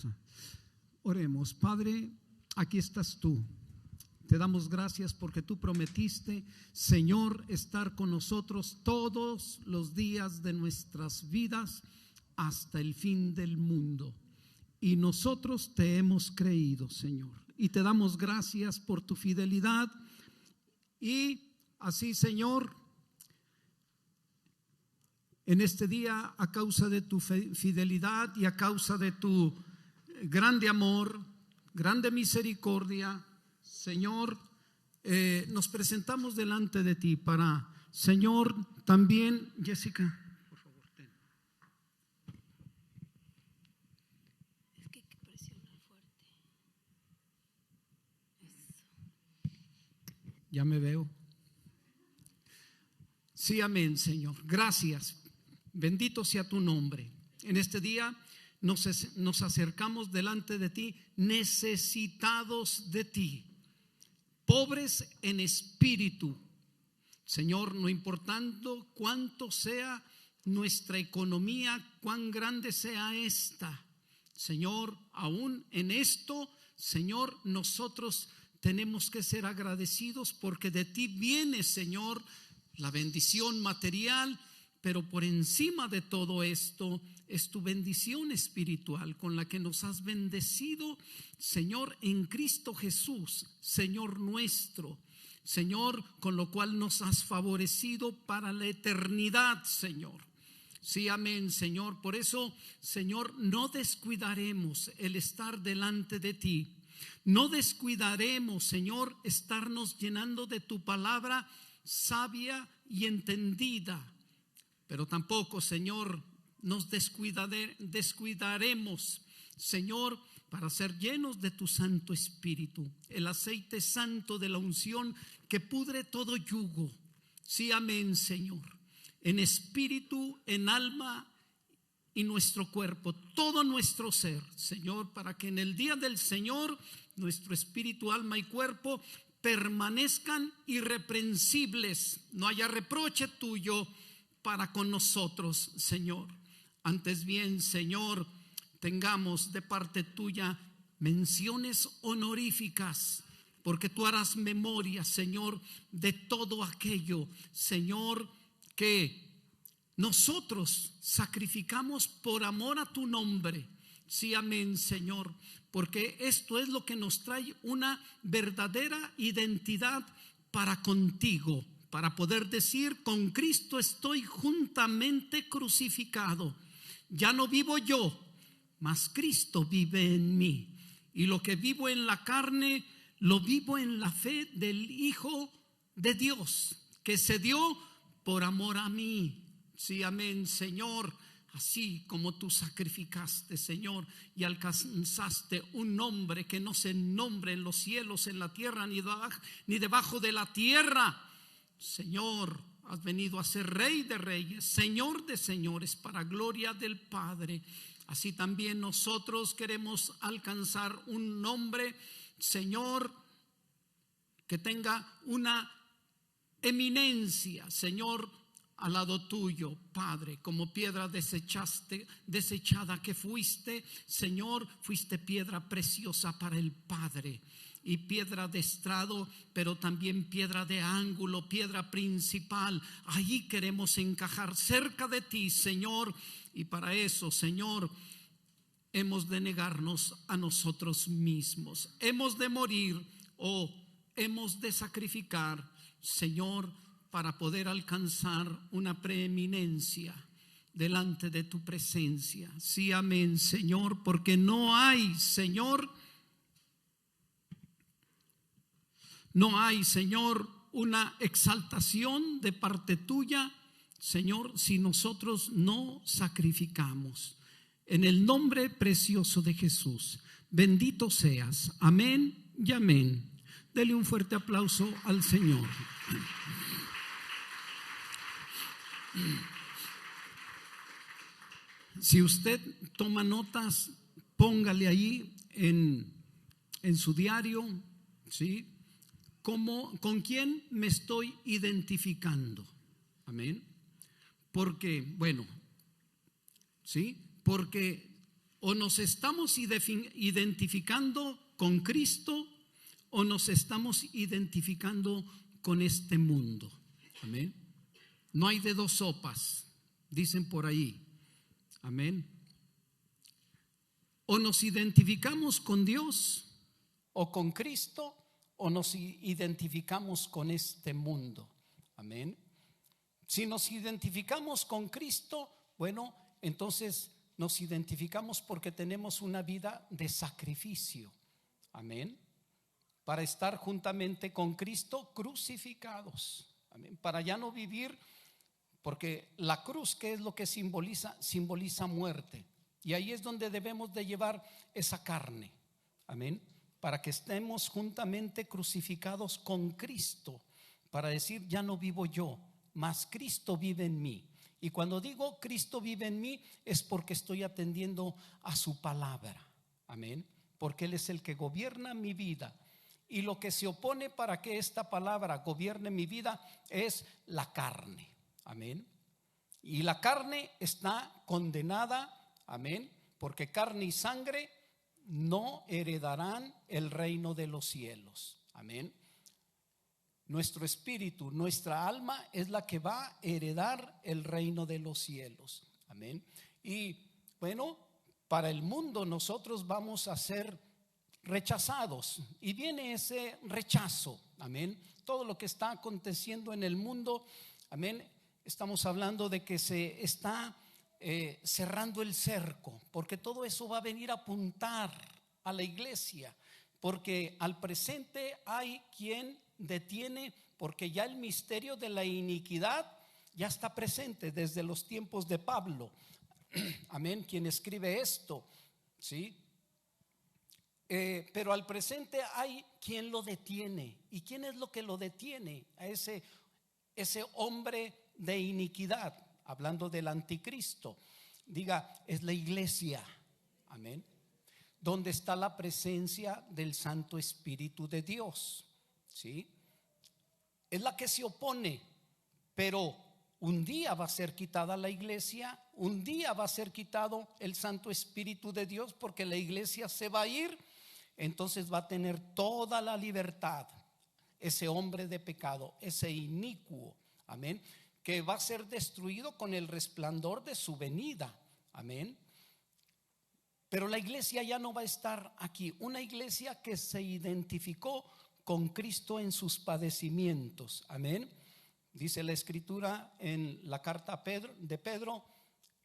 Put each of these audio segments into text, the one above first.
cosa. Oremos. Padre, aquí estás tú. Te damos gracias porque tú prometiste, Señor, estar con nosotros todos los días de nuestras vidas hasta el fin del mundo. Y nosotros te hemos creído, Señor. Y te damos gracias por tu fidelidad. Y así, Señor, en este día, a causa de tu fidelidad y a causa de tu grande amor, grande misericordia, Señor, nos presentamos delante de ti para, Señor, también, Jessica, por favor, ten. Es que hay que presionar fuerte. Eso. Ya me veo. Sí, amén, Señor. Gracias. Bendito sea tu nombre. En este día nos acercamos delante de ti, necesitados de ti, pobres en espíritu, Señor, no importando cuánto sea nuestra economía, cuán grande sea esta, Señor, aún en esto, Señor, nosotros tenemos que ser agradecidos porque de ti viene, Señor, la bendición material, pero por encima de todo esto es tu bendición espiritual con la que nos has bendecido, Señor, en Cristo Jesús, Señor nuestro, Señor, con lo cual nos has favorecido para la eternidad, Señor. Sí, amén, Señor. Por eso, Señor, no descuidaremos el estar delante de ti. No descuidaremos, Señor, estarnos llenando de tu palabra sabia y entendida. Pero tampoco, Señor, nos descuidaremos, Señor, para ser llenos de tu Santo Espíritu, el aceite santo de la unción que pudre todo yugo. Sí, amén, Señor. En espíritu, en alma y nuestro cuerpo, todo nuestro ser, Señor, para que en el día del Señor nuestro espíritu, alma y cuerpo permanezcan irreprensibles, no haya reproche tuyo para con nosotros, Señor. Antes bien, Señor, tengamos de parte tuya menciones honoríficas, porque tú harás memoria, Señor, de todo aquello, Señor, que nosotros sacrificamos por amor a tu nombre. Sí, amén, Señor, porque esto es lo que nos trae una verdadera identidad para contigo, para poder decir: con Cristo estoy juntamente crucificado. Ya no vivo yo, mas Cristo vive en mí. Y lo que vivo en la carne, lo vivo en la fe del Hijo de Dios, que se dio por amor a mí. Sí, amén, Señor. Así como tú sacrificaste, Señor, y alcanzaste un nombre que no se nombre en los cielos, en la tierra, ni debajo de la tierra. Señor, has venido a ser Rey de Reyes, Señor de Señores, para gloria del Padre. Así también nosotros queremos alcanzar un nombre, Señor, que tenga una eminencia, Señor, al lado tuyo, Padre, como piedra desechada que fuiste, Señor, fuiste piedra preciosa para el Padre. Y piedra de estrado, pero también piedra de ángulo, piedra principal. Ahí queremos encajar cerca de ti, Señor. Y para eso, Señor, hemos de negarnos a nosotros mismos. Hemos de morir o hemos de sacrificar, Señor, para poder alcanzar una preeminencia delante de tu presencia. Sí, amén, Señor, porque no hay, Señor, una exaltación de parte tuya, Señor, si nosotros no sacrificamos. En el nombre precioso de Jesús, bendito seas. Amén y amén. Dele un fuerte aplauso al Señor. Si usted toma notas, póngale ahí en su diario, ¿sí? ¿Con quién me estoy identificando? Amén. Porque, bueno, ¿sí? Porque O nos estamos identificando con Cristo o nos estamos identificando con este mundo. Amén. No hay de dos sopas, dicen por ahí. Amén. O nos identificamos con Dios o con Cristo o nos identificamos con este mundo. Amén. Si nos identificamos con Cristo, bueno, entonces nos identificamos porque tenemos una vida de sacrificio. Amén. Para estar juntamente con Cristo crucificados. Amén. Para ya no vivir, porque la cruz, ¿qué es lo que simboliza? Simboliza muerte. Y ahí es donde debemos de llevar esa carne. Amén. Para que estemos juntamente crucificados con Cristo. Para decir, ya no vivo yo, mas Cristo vive en mí. Y cuando digo Cristo vive en mí, es porque estoy atendiendo a su palabra. Amén. Porque Él es el que gobierna mi vida. Y lo que se opone para que esta palabra gobierne mi vida es la carne. Amén. Y la carne está condenada. Amén. Porque carne y sangre no heredarán el reino de los cielos. Amén. Nuestro espíritu, nuestra alma es la que va a heredar el reino de los cielos. Amén. Y bueno, para el mundo nosotros vamos a ser rechazados. Y viene ese rechazo. Amén. Todo lo que está aconteciendo en el mundo. Amén. Estamos hablando de que se está cerrando el cerco, porque todo eso va a venir a apuntar a la iglesia. Porque al presente hay quien detiene, porque ya el misterio de la iniquidad ya está presente desde los tiempos de Pablo. Amén, quien escribe esto, ¿sí? Pero al presente hay quien lo detiene. ¿Y quién es lo que lo detiene? A ese hombre de iniquidad, hablando del anticristo. Diga, es la iglesia. Amén. Donde está la presencia del Santo Espíritu de Dios. ¿Sí? Es la que se opone, pero un día va a ser quitada la iglesia, un día va a ser quitado el Santo Espíritu de Dios, porque la iglesia se va a ir, entonces va a tener toda la libertad ese hombre de pecado, ese inicuo, amén, que va a ser destruido con el resplandor de su venida, amén. Pero la iglesia ya no va a estar aquí, una iglesia que se identificó con Cristo en sus padecimientos, amén. Dice la escritura en la carta de Pedro: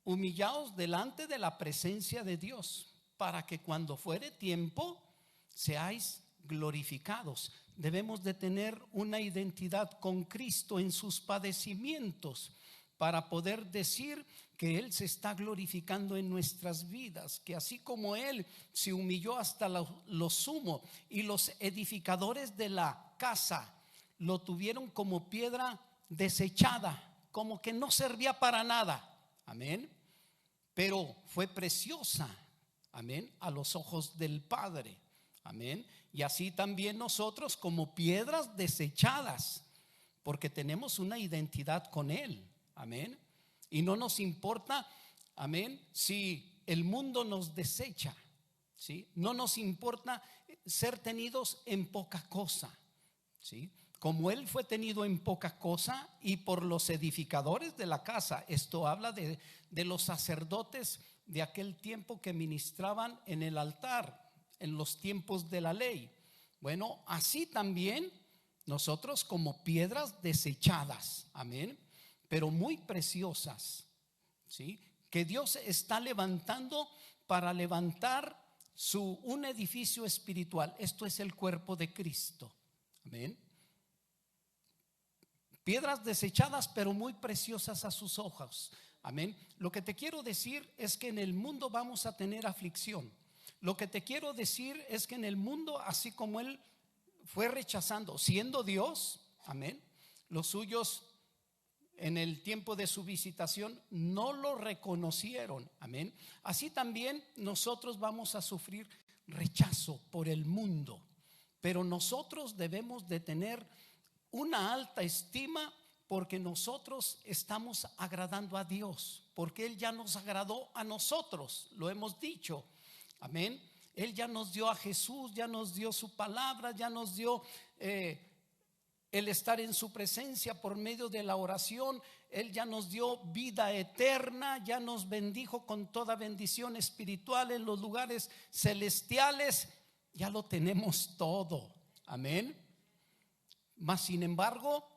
humillaos delante de la presencia de Dios, para que cuando fuere tiempo seáis glorificados. Debemos de tener una identidad con Cristo en sus padecimientos, para poder decir que Él se está glorificando en nuestras vidas, que así como Él se humilló hasta lo sumo, y los edificadores de la casa lo tuvieron como piedra desechada, como que no servía para nada, amén, pero fue preciosa, amén, a los ojos del Padre, amén. Y así también nosotros, como piedras desechadas, porque tenemos una identidad con Él, amén. Y no nos importa, amén, si el mundo nos desecha, ¿sí? No nos importa ser tenidos en poca cosa, ¿sí? Como Él fue tenido en poca cosa, y por los edificadores de la casa. Esto habla de los sacerdotes de aquel tiempo que ministraban en el altar en los tiempos de la ley. Bueno, así también nosotros, como piedras desechadas, amén, pero muy preciosas, ¿sí? Que Dios está levantando para levantar un edificio espiritual. Esto es el cuerpo de Cristo, amén. Piedras desechadas, pero muy preciosas a sus ojos, amén. Lo que te quiero decir es que en el mundo vamos a tener aflicción. Lo que te quiero decir es que en el mundo, así como Él fue rechazando, siendo Dios, amén, los suyos en el tiempo de su visitación no lo reconocieron, amén. Así también nosotros vamos a sufrir rechazo por el mundo, pero nosotros debemos de tener una alta estima porque nosotros estamos agradando a Dios, porque Él ya nos agradó a nosotros, lo hemos dicho, amén. Él ya nos dio a Jesús, ya nos dio su palabra, ya nos dio el estar en su presencia por medio de la oración. Él ya nos dio vida eterna, ya nos bendijo con toda bendición espiritual en los lugares celestiales. Ya lo tenemos todo, amén. Mas sin embargo,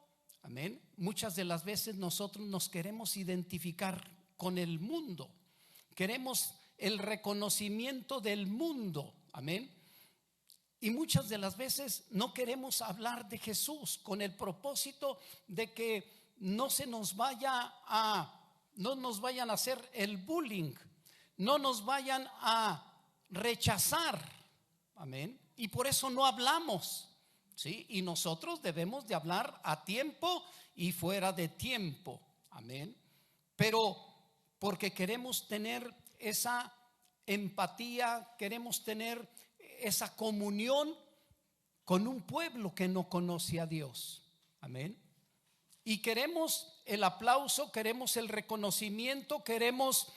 amén, muchas de las veces nosotros nos queremos identificar con el mundo, queremos el reconocimiento del mundo, amén. Y muchas de las veces no queremos hablar de Jesús con el propósito de que no nos vayan a hacer el bullying, no nos vayan a rechazar, amén. Y por eso no hablamos, ¿sí? Y nosotros debemos de hablar a tiempo y fuera de tiempo, amén. Pero porque queremos tener esa empatía, queremos tener esa comunión con un pueblo que no conoce a Dios, amén. Y queremos el aplauso, queremos el reconocimiento, queremos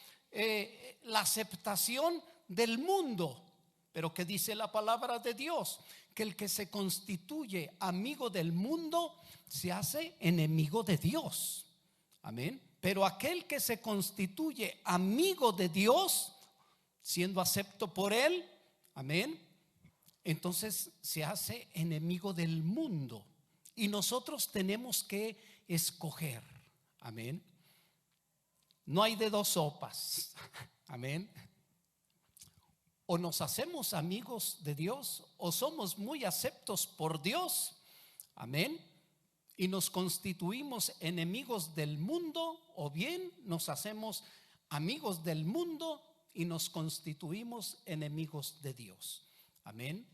la aceptación del mundo. Pero ¿qué dice la palabra de Dios? Que el que se constituye amigo del mundo se hace enemigo de Dios, amén. Pero aquel que se constituye amigo de Dios, siendo acepto por Él, amén, entonces se hace enemigo del mundo. Y nosotros tenemos que escoger, amén. No hay de dos sopas, amén. O nos hacemos amigos de Dios, o somos muy aceptos por Dios, amén, y nos constituimos enemigos del mundo, o bien nos hacemos amigos del mundo y nos constituimos enemigos de Dios, amén.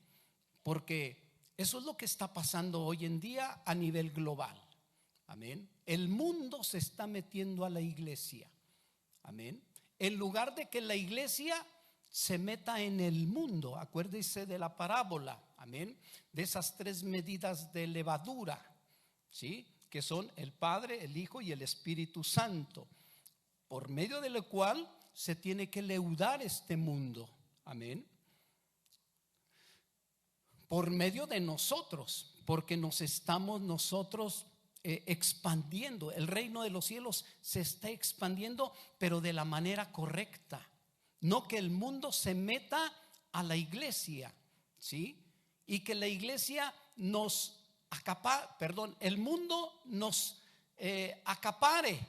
Porque eso es lo que está pasando hoy en día a nivel global, amén. El mundo se está metiendo a la iglesia, amén. En lugar de que la iglesia se meta en el mundo, acuérdese de la parábola, amén, de esas 3 medidas de levadura, ¿sí? Que son el Padre, el Hijo y el Espíritu Santo, por medio de lo cual se tiene que leudar este mundo, amén. Por medio de nosotros, porque nos estamos nosotros expandiendo. El reino de los cielos se está expandiendo, pero de la manera correcta. No que el mundo se meta a la iglesia, ¿sí? Y que la iglesia nos el mundo nos acapare.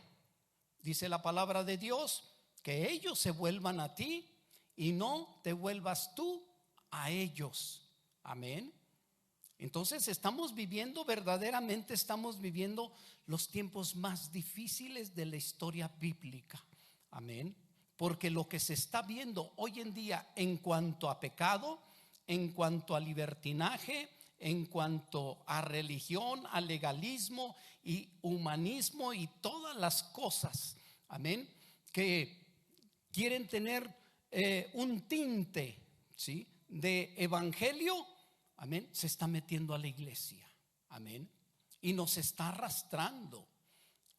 Dice la palabra de Dios, que ellos se vuelvan a ti y no te vuelvas tú a ellos, amén. Entonces verdaderamente estamos viviendo los tiempos más difíciles de la historia bíblica, amén. Porque lo que se está viendo hoy en día en cuanto a pecado, en cuanto a libertinaje, en cuanto a religión, a legalismo y humanismo y todas las cosas, amén, que quieren tener un tinte, ¿sí?, de evangelio, amén, se está metiendo a la iglesia, amén, y nos está arrastrando.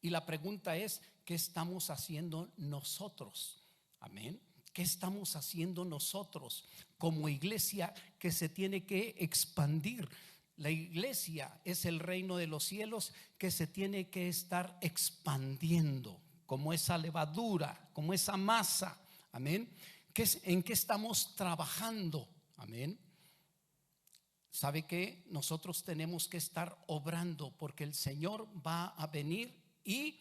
Y la pregunta es, ¿qué estamos haciendo nosotros? Amén. ¿Qué estamos haciendo nosotros como iglesia que se tiene que expandir? La iglesia es el reino de los cielos que se tiene que estar expandiendo como esa levadura, como esa masa, amén. ¿En qué estamos trabajando? Amén. ¿Sabe qué? Nosotros tenemos que estar obrando, porque el Señor va a venir y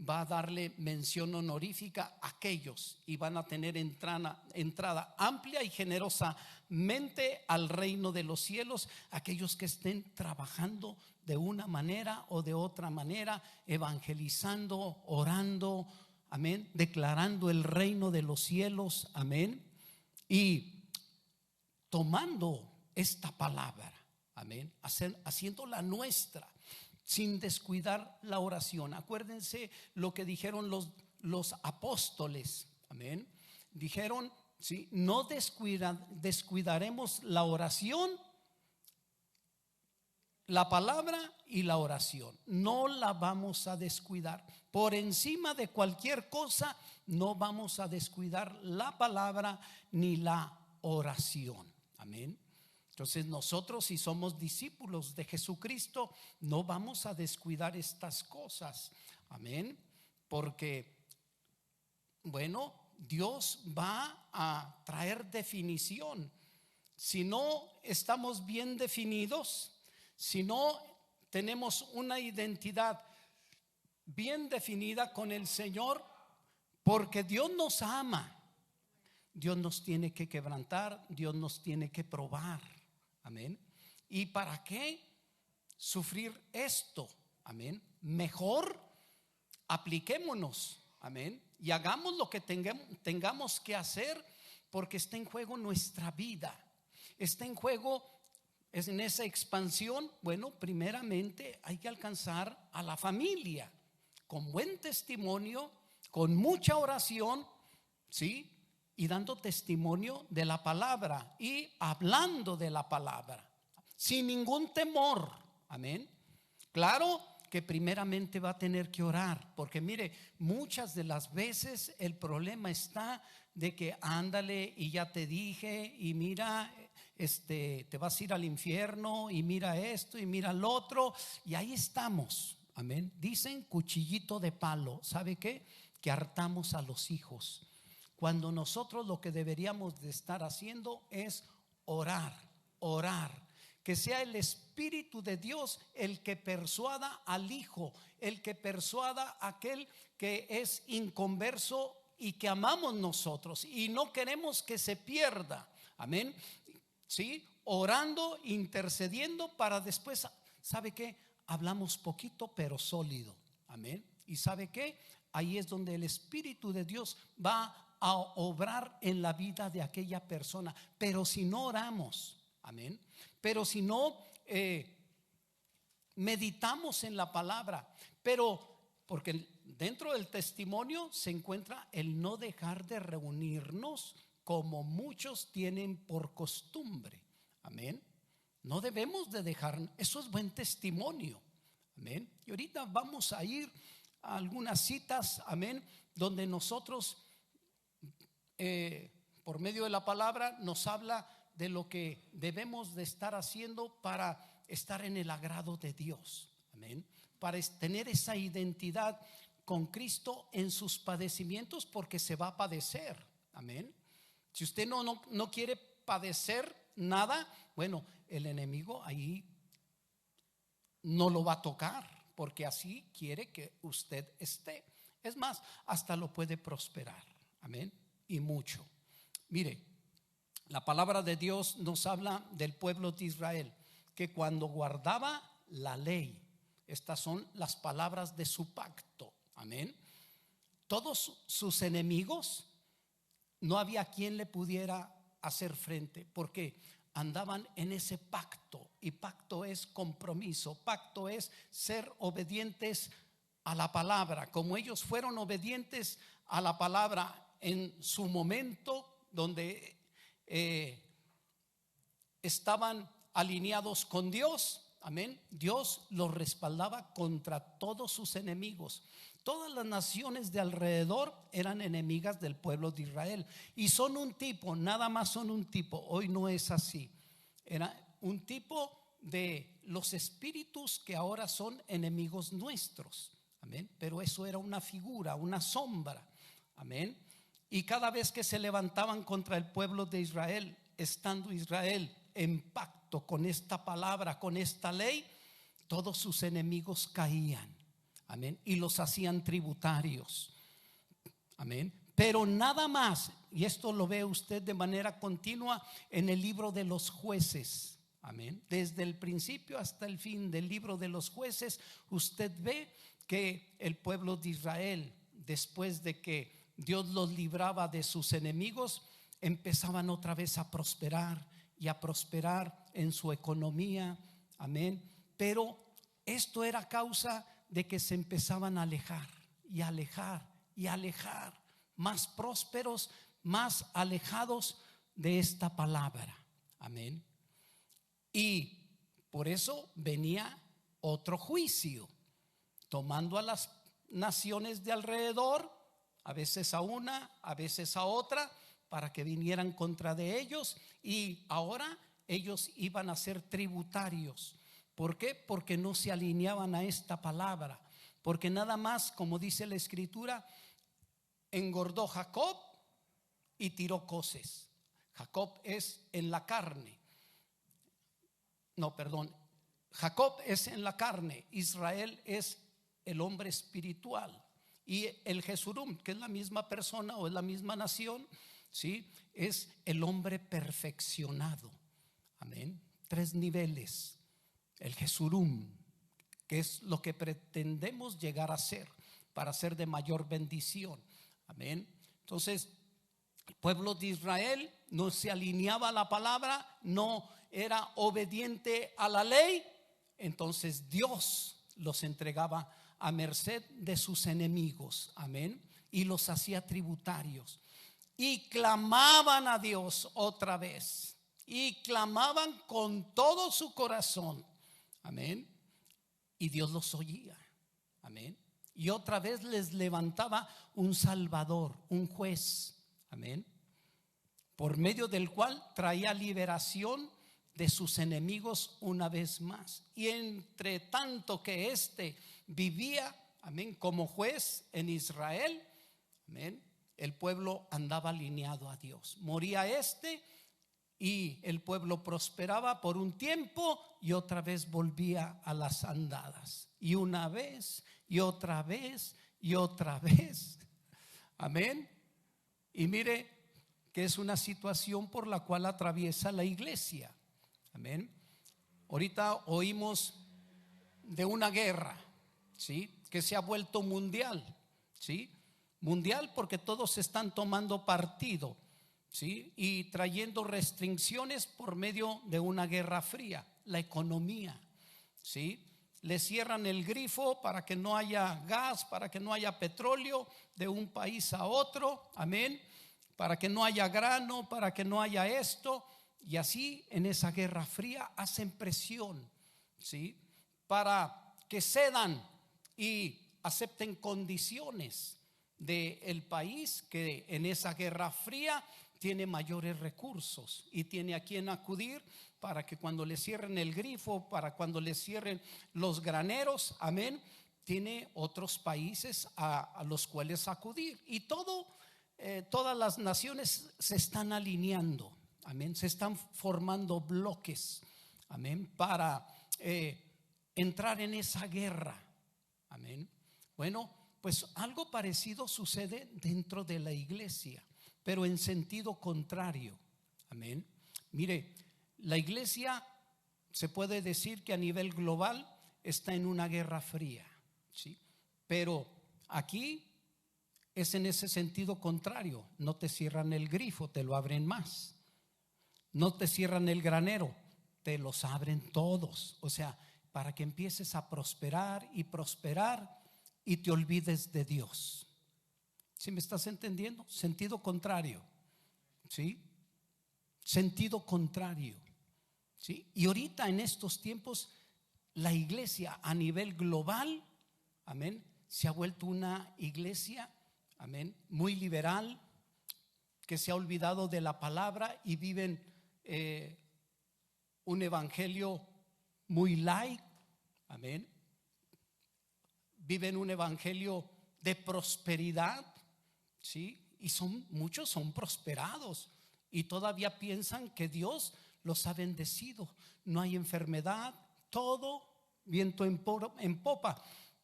va a darle mención honorífica a aquellos, y van a tener entrada amplia y generosamente al reino de los cielos aquellos que estén trabajando de una manera o de otra manera, evangelizando, orando, amén, declarando el reino de los cielos, amén, y tomando esta palabra, amén, haciéndola nuestra, sin descuidar la oración. Acuérdense lo que dijeron los apóstoles, amén. Dijeron, ¿sí?, no descuidaremos la oración, la palabra y la oración. No la vamos a descuidar. Por encima de cualquier cosa, no vamos a descuidar la palabra ni la oración. Amén. Entonces nosotros, si somos discípulos de Jesucristo, no vamos a descuidar estas cosas. Amén. Porque, bueno, Dios va a traer definición. Si no estamos bien definidos, si no tenemos una identidad bien definida con el Señor, porque Dios nos ama, Dios nos tiene que quebrantar, Dios nos tiene que probar. Amén. ¿Y para qué sufrir esto? Amén. Mejor apliquémonos. Amén. Y hagamos lo que tengamos que hacer, porque está en juego nuestra vida. Está en juego, es en esa expansión. Bueno, primeramente hay que alcanzar a la familia con buen testimonio, con mucha oración, ¿sí? Y dando testimonio de la palabra y hablando de la palabra sin ningún temor. Amén. Claro que primeramente va a tener que orar, porque mire, muchas de las veces el problema está de que ándale y ya te dije y mira, te vas a ir al infierno y mira esto y mira lo otro, y ahí estamos. Amén. Dicen cuchillito de palo. ¿Sabe qué? Que hartamos a los hijos, cuando nosotros lo que deberíamos de estar haciendo es orar. Que sea el Espíritu de Dios el que persuada al hijo, el que persuada a aquel que es inconverso y que amamos nosotros y no queremos que se pierda. Amén. ¿Sí? Orando, intercediendo para después, ¿sabe qué? Hablamos poquito pero sólido. Amén. ¿Y sabe qué? Ahí es donde el Espíritu de Dios va a obrar en la vida de aquella persona. Pero si no oramos, amén, pero si no meditamos en la palabra, porque dentro del testimonio se encuentra el no dejar de reunirnos como muchos tienen por costumbre. Amén. No debemos de dejar, eso es buen testimonio. Amén. Y ahorita vamos a ir a algunas citas, amén, donde nosotros por medio de la palabra nos habla de lo que debemos de estar haciendo para estar en el agrado de Dios. Amén. Para tener esa identidad con Cristo en sus padecimientos, porque se va a padecer. Amén. Si usted no quiere padecer nada, bueno, el enemigo ahí no lo va a tocar, porque así quiere que usted esté. Es más, hasta lo puede prosperar. Amén. Y mucho. Mire, la palabra de Dios nos habla del pueblo de Israel, que cuando guardaba la ley, estas son las palabras de su pacto. Amén. Todos sus enemigos, no había quien le pudiera hacer frente, porque andaban en ese pacto. Y pacto es compromiso, pacto es ser obedientes a la palabra, como ellos fueron obedientes a la palabra en su momento donde estaban alineados con Dios. Amén. Dios los respaldaba contra todos sus enemigos. Todas las naciones de alrededor eran enemigas del pueblo de Israel, y son un tipo, nada más son un tipo. Hoy no es así. Era un tipo de los espíritus que ahora son enemigos nuestros. Amén. Pero eso era una figura, una sombra. Amén. Y cada vez que se levantaban contra el pueblo de Israel, estando Israel en pacto con esta palabra, con esta ley, todos sus enemigos caían. Amén. Y los hacían tributarios. Amén. Pero nada más, y esto lo ve usted de manera continua en el libro de los Jueces. Amén. Desde el principio hasta el fin del libro de los Jueces, usted ve que el pueblo de Israel, después de que Dios los libraba de sus enemigos, empezaban otra vez a prosperar y a prosperar en su economía. Amén. Pero esto era causa de que se empezaban a alejar y alejar y alejar, más prósperos, más alejados de esta palabra. Amén. Y Por eso venía otro juicio, tomando a las naciones de alrededor, a veces a una, a veces a otra, para que vinieran contra de ellos, y ahora ellos iban a ser tributarios. ¿Por qué? Porque no se alineaban a esta palabra, porque nada más, como dice la escritura, engordó Jacob y tiró coces. Jacob es en la carne. No, perdón. Jacob es en la carne, Israel es el hombre espiritual. Y el Jesurum, que es la misma persona o es la misma nación, ¿sí? Es el hombre perfeccionado. Amén. 3 niveles. El Jesurum, que es lo que pretendemos llegar a ser, para ser de mayor bendición. Amén. Entonces, el pueblo de Israel no se alineaba a la palabra, no era obediente a la ley. Entonces Dios los entregaba a merced de sus enemigos. Amén. Y los hacía tributarios. Y clamaban a Dios otra vez. Y clamaban con todo su corazón. Amén. Y Dios los oía. Amén. Y otra vez les levantaba un Salvador, un juez. Amén. Por medio del cual traía liberación de sus enemigos una vez más. Y entre tanto que éste vivía, amén, como juez en Israel, amén, el pueblo andaba alineado a Dios. Moría éste y el pueblo prosperaba por un tiempo y otra vez volvía a las andadas. Y una vez y otra vez y otra vez. Amén. Y mire que es una situación por la cual atraviesa la iglesia. Amén. Ahorita oímos de una guerra, ¿sí? Que se ha vuelto mundial, ¿sí? Mundial porque todos están tomando partido, ¿sí? Y trayendo restricciones por medio de una guerra fría, la economía, ¿sí? Le cierran el grifo para que no haya gas, para que no haya petróleo de un país a otro, amén, para que no haya grano, para que no haya esto. Y así en esa guerra fría hacen presión, ¿sí? Para que cedan y acepten condiciones del país que en esa guerra fría tiene mayores recursos y tiene a quien acudir para que cuando le cierren el grifo, para cuando le cierren los graneros, amén, tiene otros países a los cuales acudir. Y todas las naciones se están alineando. Amén. Se están formando bloques. Amén. Para entrar en esa guerra. Amén. Bueno, pues algo parecido sucede dentro de la iglesia, pero en sentido contrario. Amén. Mire, la iglesia se puede decir que a nivel global está en una guerra fría, ¿sí? Pero aquí es en ese sentido contrario. No te cierran el grifo, te lo abren más. No te cierran el granero, te los abren todos. O sea, para que empieces a prosperar y prosperar y te olvides de Dios. ¿Sí me estás entendiendo? Sentido contrario, ¿sí? Sentido contrario, ¿sí? Y ahorita en estos tiempos la iglesia a nivel global, amén, se ha vuelto una iglesia, amén, muy liberal, que se ha olvidado de la palabra y viven un evangelio muy light, amén. Viven un evangelio de prosperidad, ¿sí? Y muchos son prosperados y todavía piensan que Dios los ha bendecido. No hay enfermedad, todo viento en popa,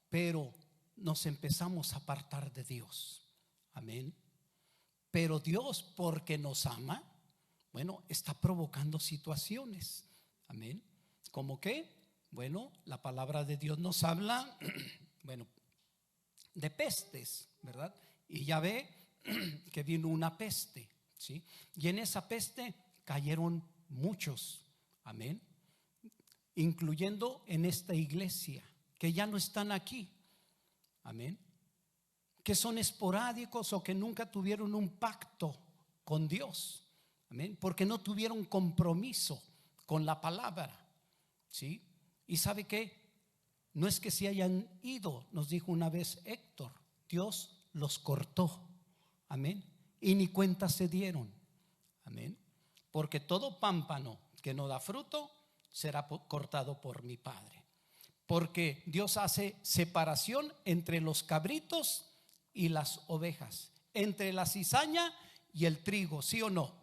pero nos empezamos a apartar de Dios. Amén. Pero Dios, porque nos ama, bueno, está provocando situaciones. Amén. ¿Cómo qué? Bueno, la palabra de Dios nos habla, bueno, de pestes, ¿verdad? Y ya ve que vino una peste, ¿sí? Y en esa peste cayeron muchos. Amén. Incluyendo en esta iglesia, que ya no están aquí. Amén. Que son esporádicos o que nunca tuvieron un pacto con Dios. Amén. Porque no tuvieron compromiso con la palabra, ¿sí? ¿Y sabe qué? No es que se hayan ido, nos dijo una vez Héctor, Dios los cortó, amén, y ni cuenta se dieron, amén, porque todo pámpano que no da fruto será cortado por mi Padre, porque Dios hace separación entre los cabritos y las ovejas, entre la cizaña y el trigo, ¿sí o no?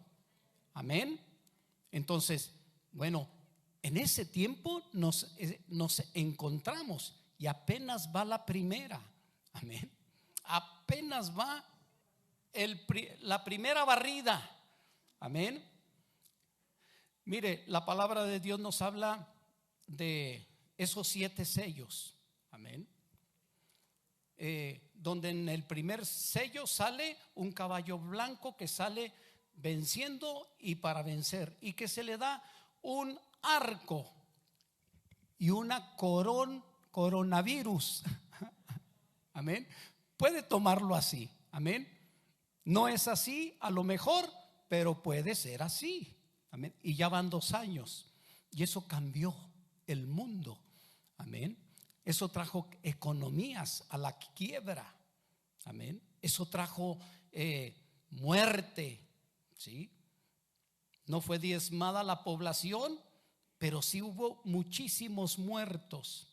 Amén. Entonces, bueno, en ese tiempo nos encontramos y apenas va la primera, amén, apenas va la primera barrida, amén. Mire, la palabra de Dios nos habla de esos 7 sellos, amén, donde en el primer sello sale un caballo blanco que sale venciendo y para vencer, y que se le da un arco y una coronavirus, amén. Puede tomarlo así, amén. No es así a lo mejor, pero puede ser así, amén. Y ya van 2 años y eso cambió el mundo, amén. Eso trajo economías a la quiebra, amén. Eso trajo muerte, ¿sí? No fue diezmada la población, pero sí hubo muchísimos muertos.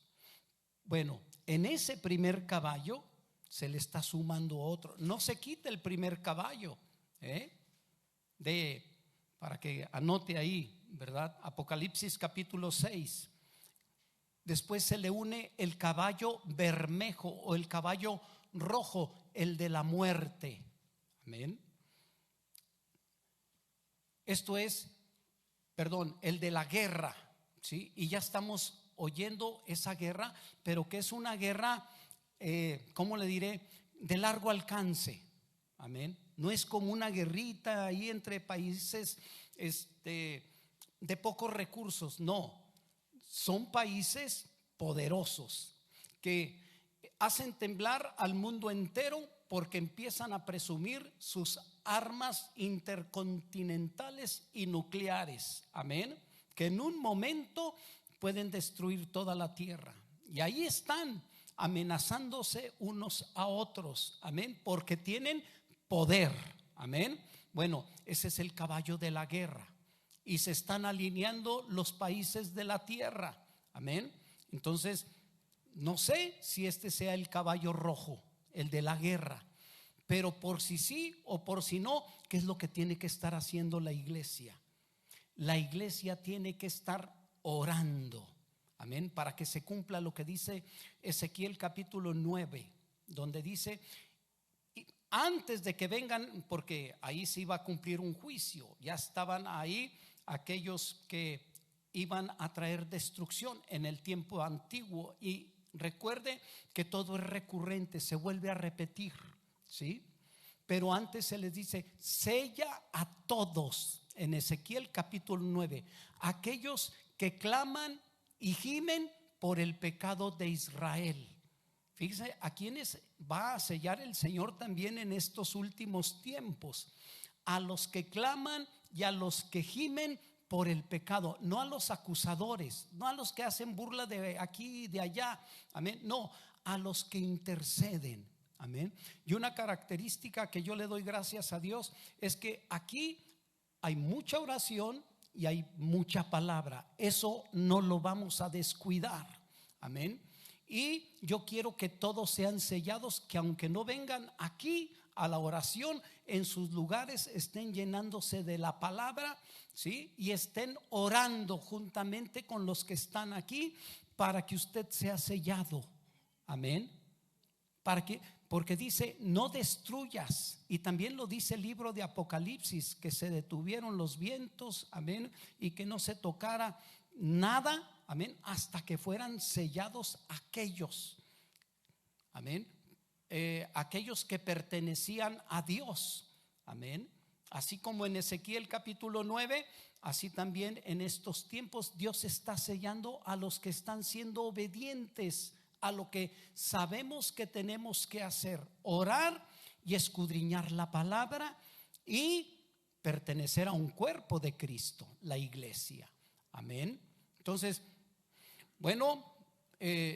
Bueno, en ese primer caballo se le está sumando otro. No se quita el primer caballo, para que anote ahí, ¿verdad? Apocalipsis capítulo 6. Después se le une el caballo bermejo o el caballo rojo, el de la muerte, amén. Esto es, el de la guerra, ¿sí? Y ya estamos oyendo esa guerra, pero que es una guerra, ¿cómo le diré? De largo alcance, amén. No es como una guerrita ahí entre países de pocos recursos, no. Son países poderosos que hacen temblar al mundo entero porque empiezan a presumir sus armas intercontinentales y nucleares, amén, que en un momento pueden destruir toda la tierra. Y ahí están amenazándose unos a otros, amén, porque tienen poder, amén. Bueno, ese es el caballo de la guerra y se están alineando los países de la tierra, amén. Entonces, no sé si este sea el caballo rojo, el de la guerra, pero por si sí o por si no, ¿qué es lo que tiene que estar haciendo la iglesia? La iglesia tiene que estar orando, amén, para que se cumpla lo que dice Ezequiel capítulo 9, donde dice: antes de que vengan, porque ahí se iba a cumplir un juicio, ya estaban ahí aquellos que iban a traer destrucción en el tiempo antiguo. Y recuerde que todo es recurrente, se vuelve a repetir, ¿sí? Pero antes se les dice: sella a todos, en Ezequiel capítulo 9, aquellos que claman y gimen por el pecado de Israel. Fíjese a quienes va a sellar el Señor también en estos últimos tiempos: a los que claman y a los que gimen por el pecado, no a los acusadores, no a los que hacen burla de aquí y de allá, amén, no, a los que interceden, amén. Y una característica que yo le doy gracias a Dios es que aquí hay mucha oración y hay mucha palabra. Eso no lo vamos a descuidar, amén. Y yo quiero que todos sean sellados, que aunque no vengan aquí a la oración, en sus lugares estén llenándose de la palabra, ¿sí? Y estén orando juntamente con los que están aquí para que usted sea sellado, amén. Porque dice: no destruyas, y también lo dice el libro de Apocalipsis, que se detuvieron los vientos, amén, y que no se tocara nada, amén, hasta que fueran sellados aquellos, amén, aquellos que pertenecían a Dios, amén. Así como en Ezequiel capítulo 9, así también en estos tiempos Dios está sellando a los que están siendo obedientes a lo que sabemos que tenemos que hacer: orar y escudriñar la palabra y pertenecer a un cuerpo de Cristo, la iglesia, amén. Entonces, Bueno,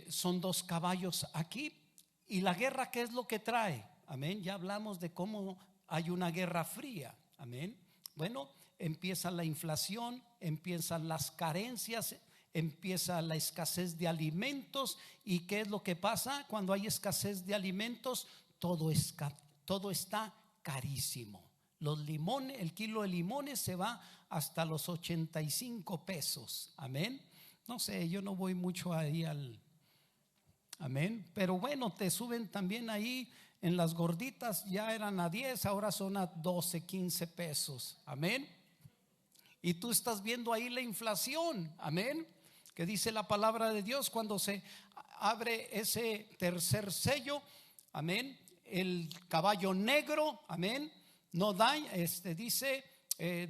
son 2 caballos aquí. Y la guerra, ¿qué es lo que trae? Amén. Ya hablamos de cómo hay una guerra fría. Amén. Bueno, empieza la inflación, empiezan las carencias, empieza la escasez de alimentos. ¿Y qué es lo que pasa cuando hay escasez de alimentos? Todo está carísimo. Los limones, el kilo de limones se va hasta los 85 pesos. Amén. No sé, yo no voy mucho ahí amén. Pero bueno, te suben también ahí en las gorditas, ya eran a 10, ahora son a 12, 15 pesos. Amén. Y tú estás viendo ahí la inflación. Amén. Que dice la palabra de Dios cuando se abre ese tercer sello. Amén. El caballo negro, amén, no daña, dice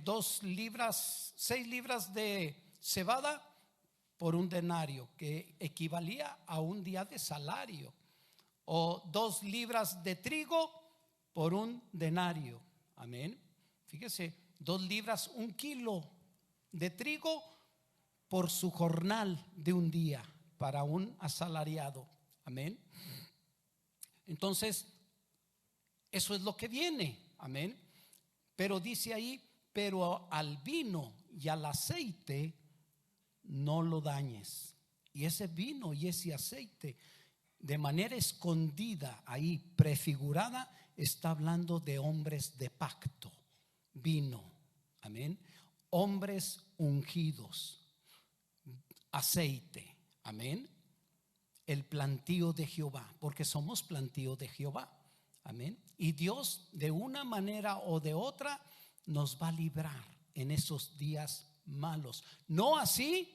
2 libras, 6 libras de cebada por un denario, que equivalía a un día de salario, o 2 libras de trigo por un denario. Amén. Fíjese, 2 libras, 1 kilo de trigo por su jornal de un día para un asalariado. Amén. Entonces, eso es lo que viene. Amén. Pero dice ahí, pero al vino y al aceite no lo dañes. Y ese vino y ese aceite, de manera escondida ahí, prefigurada, está hablando de hombres de pacto. Vino, amén. Hombres ungidos, aceite, amén. El plantío de Jehová, porque somos plantío de Jehová. Amén. Y Dios, de una manera o de otra, nos va a librar en esos días malos. No así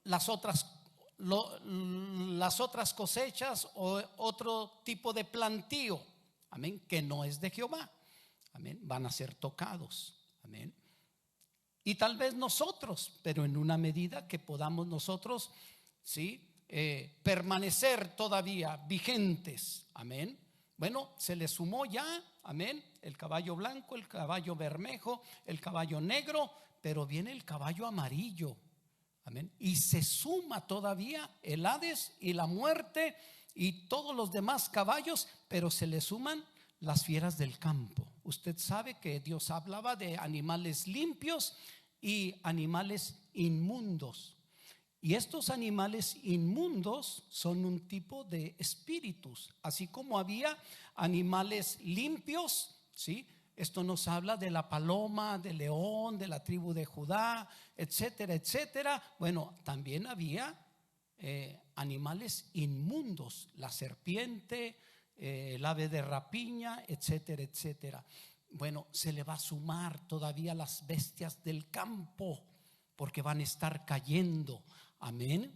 las otras cosechas o otro tipo de plantío, amén, que no es de Jehová. Amén. Van a ser tocados. Amén. Y tal vez nosotros, pero en una medida que podamos nosotros, sí, permanecer todavía vigentes. Amén. Bueno, se le sumó ya, amén, el caballo blanco, el caballo bermejo, el caballo negro, pero viene el caballo amarillo. Amén. Y se suma todavía el Hades y la muerte y todos los demás caballos, pero se le suman las fieras del campo. Usted sabe que Dios hablaba de animales limpios y animales inmundos. Y estos animales inmundos son un tipo de espíritus, así como había animales limpios, ¿sí? Esto nos habla de la paloma, del león, de la tribu de Judá, etcétera, etcétera. Bueno, también había animales inmundos, la serpiente, el ave de rapiña, etcétera, etcétera. Bueno, se le va a sumar todavía las bestias del campo, porque van a estar cayendo. Amén.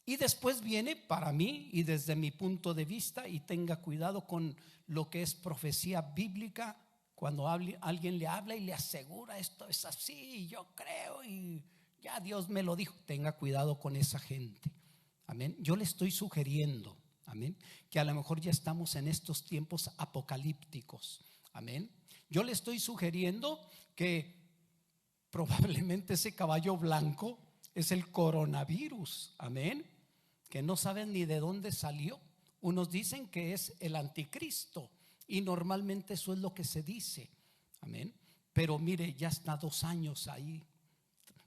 Y después viene para mí, y desde mi punto de vista, y tenga cuidado con lo que es profecía bíblica, cuando alguien le habla y le asegura esto es así, yo creo y ya Dios me lo dijo, tenga cuidado con esa gente. Amén. Yo le estoy sugiriendo, amén, que a lo mejor ya estamos en estos tiempos apocalípticos. Amén. Yo le estoy sugiriendo que probablemente ese caballo blanco es el coronavirus, amén, que no saben ni de dónde salió. Unos dicen que es el anticristo y normalmente eso es lo que se dice, amén. Pero mire, ya está 2 años ahí,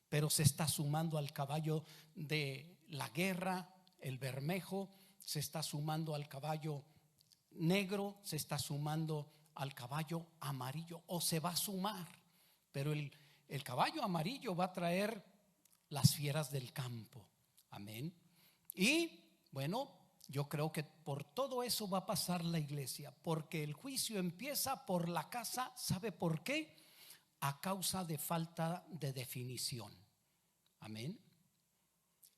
pero se está sumando al caballo de la guerra, el bermejo, se está sumando al caballo negro, se está sumando al caballo amarillo, o se va a sumar, pero el caballo amarillo va a traer las fieras del campo. Amén. Y bueno, yo creo que por todo eso va a pasar la iglesia, porque el juicio empieza por la casa. ¿Sabe por qué? A causa de falta de definición. Amén.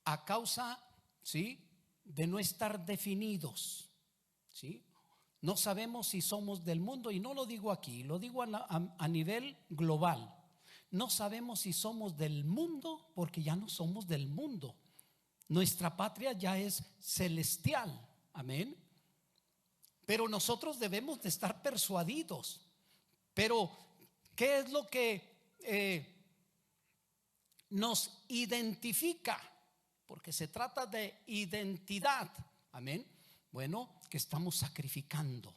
A causa, ¿sí?, de no estar definidos. ¿Sí? No sabemos si somos del mundo, y no lo digo aquí, lo digo a nivel global. No sabemos si somos del mundo, porque ya no somos del mundo. Nuestra patria ya es celestial. Amén. Pero nosotros debemos de estar persuadidos. Pero ¿qué es lo que nos identifica, porque se trata de identidad. Amén. Bueno, que estamos sacrificando,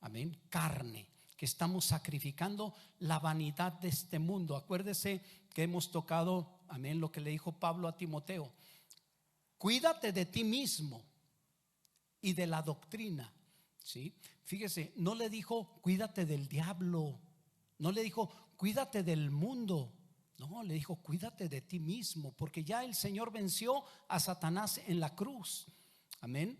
amén, carne, que estamos sacrificando la vanidad de este mundo. Acuérdese que hemos tocado, amén, lo que le dijo Pablo a Timoteo: cuídate de ti mismo y de la doctrina. ¿Sí? Fíjese, no le dijo cuídate del diablo, no le dijo cuídate del mundo, no, le dijo cuídate de ti mismo, porque ya el Señor venció a Satanás en la cruz. Amén.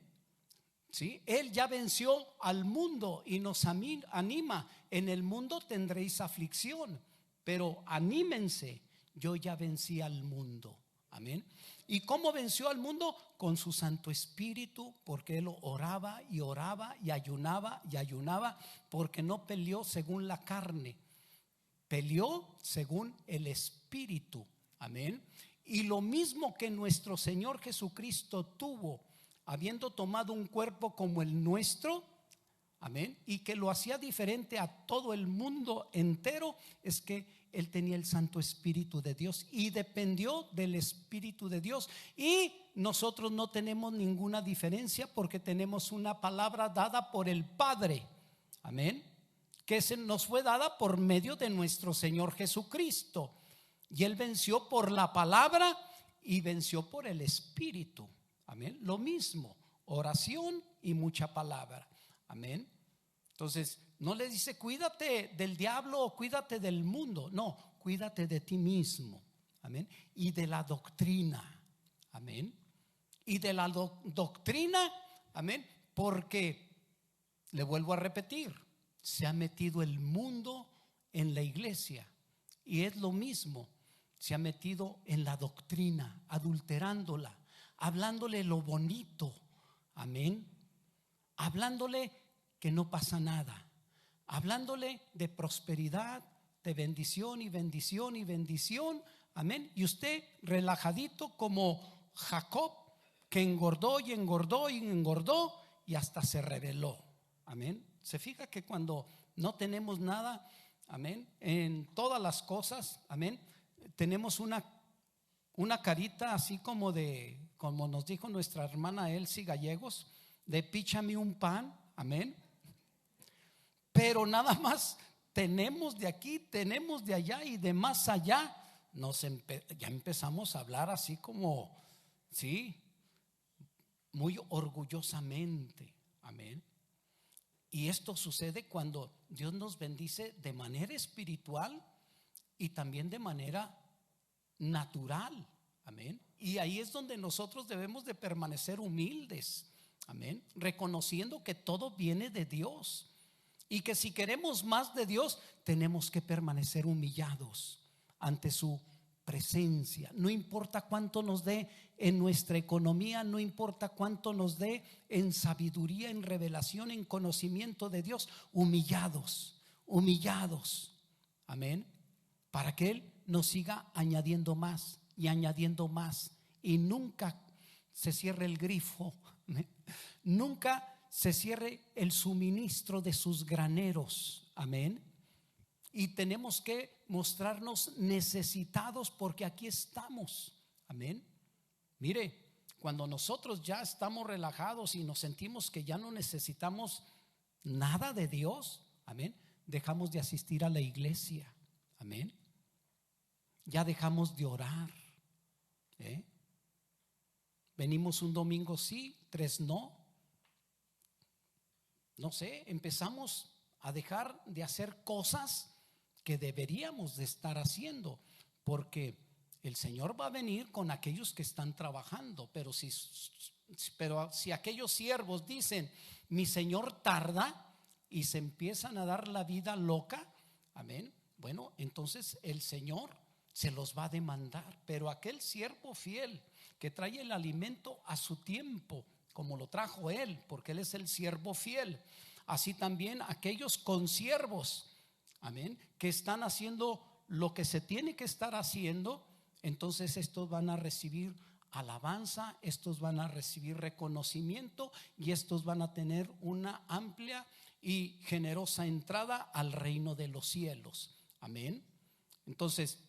¿Sí? Él ya venció al mundo y nos anima: en el mundo tendréis aflicción, pero anímense, yo ya vencí al mundo. Amén. ¿Y cómo venció al mundo? Con su Santo Espíritu, porque él oraba y oraba y ayunaba, porque no peleó según la carne, peleó según el Espíritu. Amén. Y lo mismo que nuestro Señor Jesucristo tuvo, habiendo tomado un cuerpo como el nuestro, amén, y que lo hacía diferente a todo el mundo entero, es que él tenía el Santo Espíritu de Dios y dependió del Espíritu de Dios. Y nosotros no tenemos ninguna diferencia, porque tenemos una palabra dada por el Padre, amén, que se nos fue dada por medio de nuestro Señor Jesucristo. Y él venció por la palabra y venció por el Espíritu. Amén. Lo mismo, oración y mucha palabra. Amén. Entonces, no le dice cuídate del diablo o cuídate del mundo. No, cuídate de ti mismo. Amén. Y de la doctrina. Amén. Y de la doctrina. Amén. Porque, le vuelvo a repetir, se ha metido el mundo en la iglesia. Y es lo mismo, se ha metido en la doctrina, adulterándola, hablándole lo bonito, amén, hablándole que no pasa nada, hablándole de prosperidad, de bendición y bendición y bendición, amén. Y usted relajadito como Jacob, que engordó y engordó y engordó y hasta se rebeló. Amén. Se fija que cuando no tenemos nada, amén, en todas las cosas, amén, tenemos una carita así como nos dijo nuestra hermana Elsie Gallegos, de píchame un pan, amén. Pero nada más tenemos de aquí, tenemos de allá y de más allá. Ya empezamos a hablar así como, sí, muy orgullosamente, amén. Y esto sucede cuando Dios nos bendice de manera espiritual y también de manera natural, amén. Y ahí es donde nosotros debemos de permanecer humildes, amén, reconociendo que todo viene de Dios y que si queremos más de Dios tenemos que permanecer humillados ante su presencia. No importa cuánto nos dé en nuestra economía, no importa cuánto nos dé en sabiduría, en revelación, en conocimiento de Dios, humillados, amén, para que Él nos siga añadiendo más y añadiendo más, y nunca se cierre el grifo, amén, nunca se cierre el suministro de sus graneros, amén. Y tenemos que mostrarnos necesitados, porque aquí estamos, amén. Mire, cuando nosotros ya estamos relajados y nos sentimos que ya no necesitamos nada de Dios, amén, dejamos de asistir a la iglesia, amén. Ya dejamos de orar, venimos un domingo sí, 3 no. No sé, empezamos a dejar de hacer cosas que deberíamos de estar haciendo, porque el Señor va a venir con aquellos que están trabajando. Pero si aquellos siervos dicen mi Señor tarda, y se empiezan a dar la vida loca, amén, bueno, entonces el Señor se los va a demandar. Pero aquel siervo fiel que trae el alimento a su tiempo, como lo trajo Él, porque Él es el siervo fiel, así también aquellos consiervos, amén, que están haciendo lo que se tiene que estar haciendo, entonces estos van a recibir alabanza, estos van a recibir reconocimiento, y estos van a tener una amplia y generosa entrada al reino de los cielos, amén. Entonces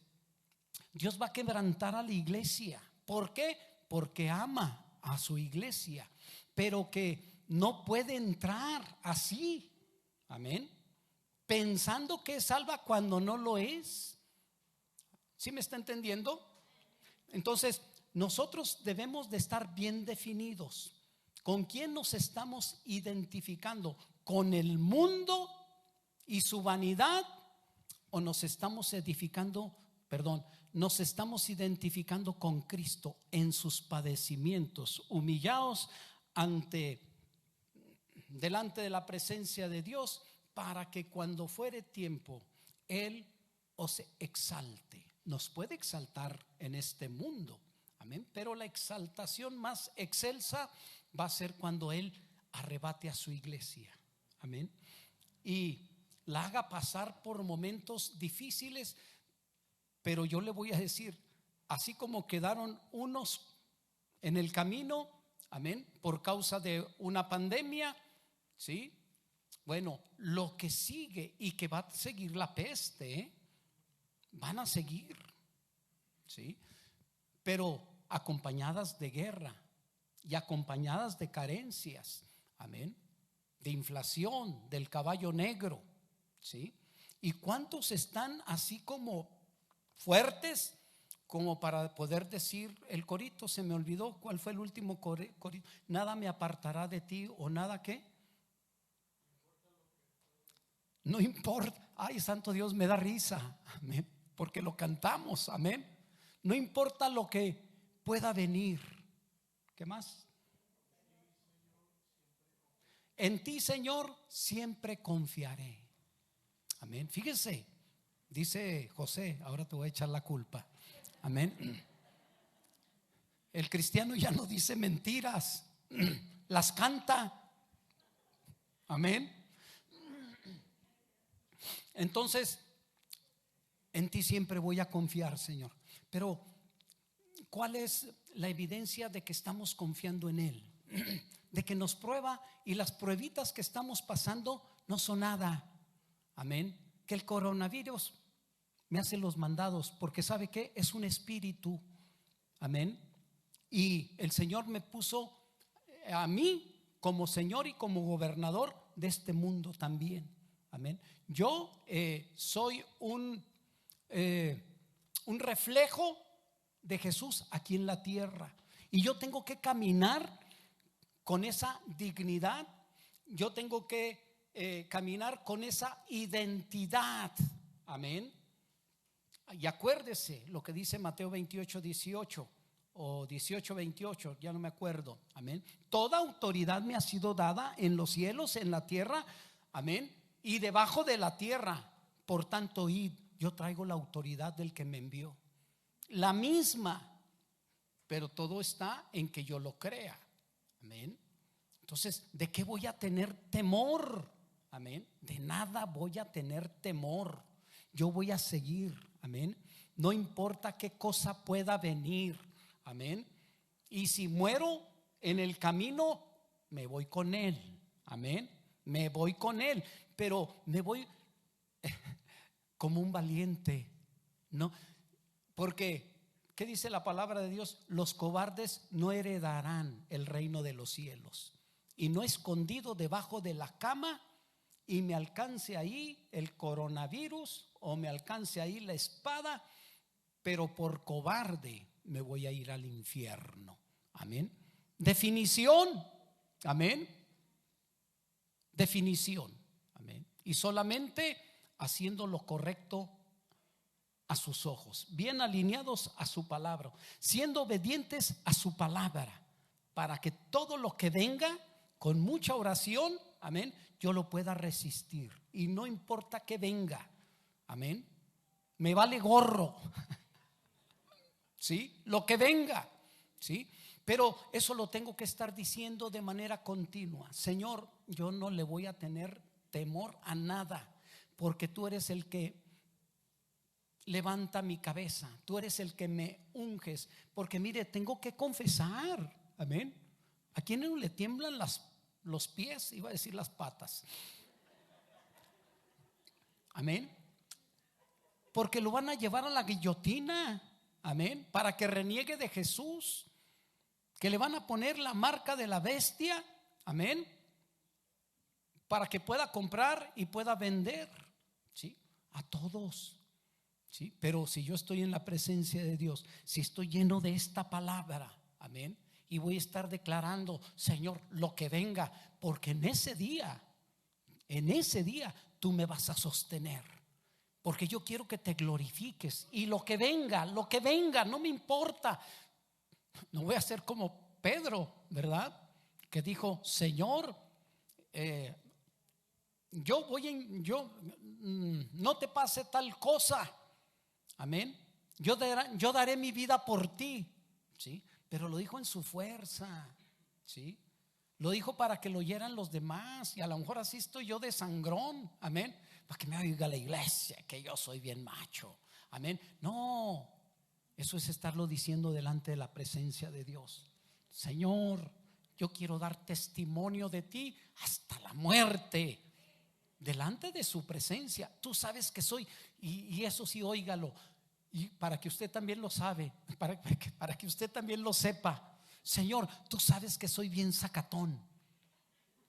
Dios va a quebrantar a la iglesia. ¿Por qué? Porque ama a su iglesia, pero que no puede entrar así, amén, pensando que es salva cuando no lo es. ¿Sí me está entendiendo? Entonces nosotros debemos de estar bien definidos. ¿Con quién nos estamos identificando? ¿Con el mundo y su vanidad? ¿O nos estamos nos estamos identificando con Cristo en sus padecimientos, humillados delante de la presencia de Dios, para que cuando fuere tiempo Él os exalte? Nos puede exaltar en este mundo, amén, pero la exaltación más excelsa va a ser cuando Él arrebate a su iglesia, amén, y la haga pasar por momentos difíciles. Pero yo le voy a decir, así como quedaron unos en el camino, amén, por causa de una pandemia, ¿sí? Bueno, lo que sigue y que va a seguir la peste, van a seguir, ¿sí? Pero acompañadas de guerra y acompañadas de carencias, amén, de inflación, del caballo negro, ¿sí? ¿Y cuántos están así como fuertes como para poder decir el corito? Se me olvidó cuál fue el último corito. Nada me apartará de ti, o nada que no importa. Ay, santo Dios, me da risa, amén, porque lo cantamos, amén. No importa lo que pueda venir. ¿Qué más? En ti, Señor, siempre confiaré, amén. Fíjese, dice José, ahora te voy a echar la culpa, amén. El cristiano ya no dice mentiras, las canta, amén. Entonces, en ti siempre voy a confiar, Señor. Pero ¿cuál es la evidencia de que estamos confiando en Él? De que nos prueba, y las pruebitas que estamos pasando no son nada, amén. Que el coronavirus me hace los mandados, porque ¿sabe qué? Es un espíritu, amén. Y el Señor me puso a mí como Señor y como gobernador de este mundo también, amén. Yo soy un reflejo de Jesús aquí en la tierra, y yo tengo que caminar con esa dignidad. Yo tengo que caminar con esa identidad, amén. Y acuérdese lo que dice Mateo 28:18 o 18:28, ya no me acuerdo, amén. Toda autoridad me ha sido dada en los cielos, en la tierra, amén, y debajo de la tierra. Por tanto, id. Yo traigo la autoridad del que me envió, la misma, pero todo está en que yo lo crea, amén. Entonces, ¿de qué voy a tener temor? Amén. De nada voy a tener temor. Yo voy a seguir, amén. No importa qué cosa pueda venir, amén. Y si muero en el camino, me voy con Él, amén. Me voy con Él, pero me voy como un valiente, ¿no? Porque ¿qué dice la palabra de Dios? Los cobardes no heredarán el reino de los cielos. Y no escondido debajo de la cama y me alcance ahí el coronavirus o me alcance ahí la espada, pero por cobarde me voy a ir al infierno, amén. Definición, amén. Definición, amén. Y solamente haciendo lo correcto a sus ojos, bien alineados a su palabra, siendo obedientes a su palabra, para que todo lo que venga con mucha oración, amén, yo lo pueda resistir. Y no importa que venga, amén, me vale gorro, ¿sí? Lo que venga, ¿sí? Pero eso lo tengo que estar diciendo de manera continua. Señor, yo no le voy a tener temor a nada, porque tú eres el que levanta mi cabeza, tú eres el que me unges. Porque mire, tengo que confesar, amén. ¿A quién no le tiemblan los pies? Iba a decir las patas, amén. Porque lo van a llevar a la guillotina, amén, para que reniegue de Jesús, que le van a poner la marca de la bestia, amén, para que pueda comprar y pueda vender, ¿sí? A todos, ¿sí? Pero si yo estoy en la presencia de Dios, si estoy lleno de esta palabra, amén, y voy a estar declarando, Señor, lo que venga, porque en ese día tú me vas a sostener, porque yo quiero que te glorifiques. Y lo que venga, no me importa. No voy a ser como Pedro, ¿verdad? Que dijo, Señor, no te pase tal cosa, amén. Yo daré mi vida por ti, ¿sí? Pero lo dijo en su fuerza, ¿sí? Lo dijo para que lo oyeran los demás. Y a lo mejor así estoy yo de sangrón, amén, para que me oiga la iglesia que yo soy bien macho, amén. No, eso es estarlo diciendo delante de la presencia de Dios. Señor, yo quiero dar testimonio de ti hasta la muerte, delante de su presencia. Tú sabes que soy, y eso sí, óigalo, y para que usted también lo sabe, para que usted también lo sepa. Señor, tú sabes que soy bien sacatón,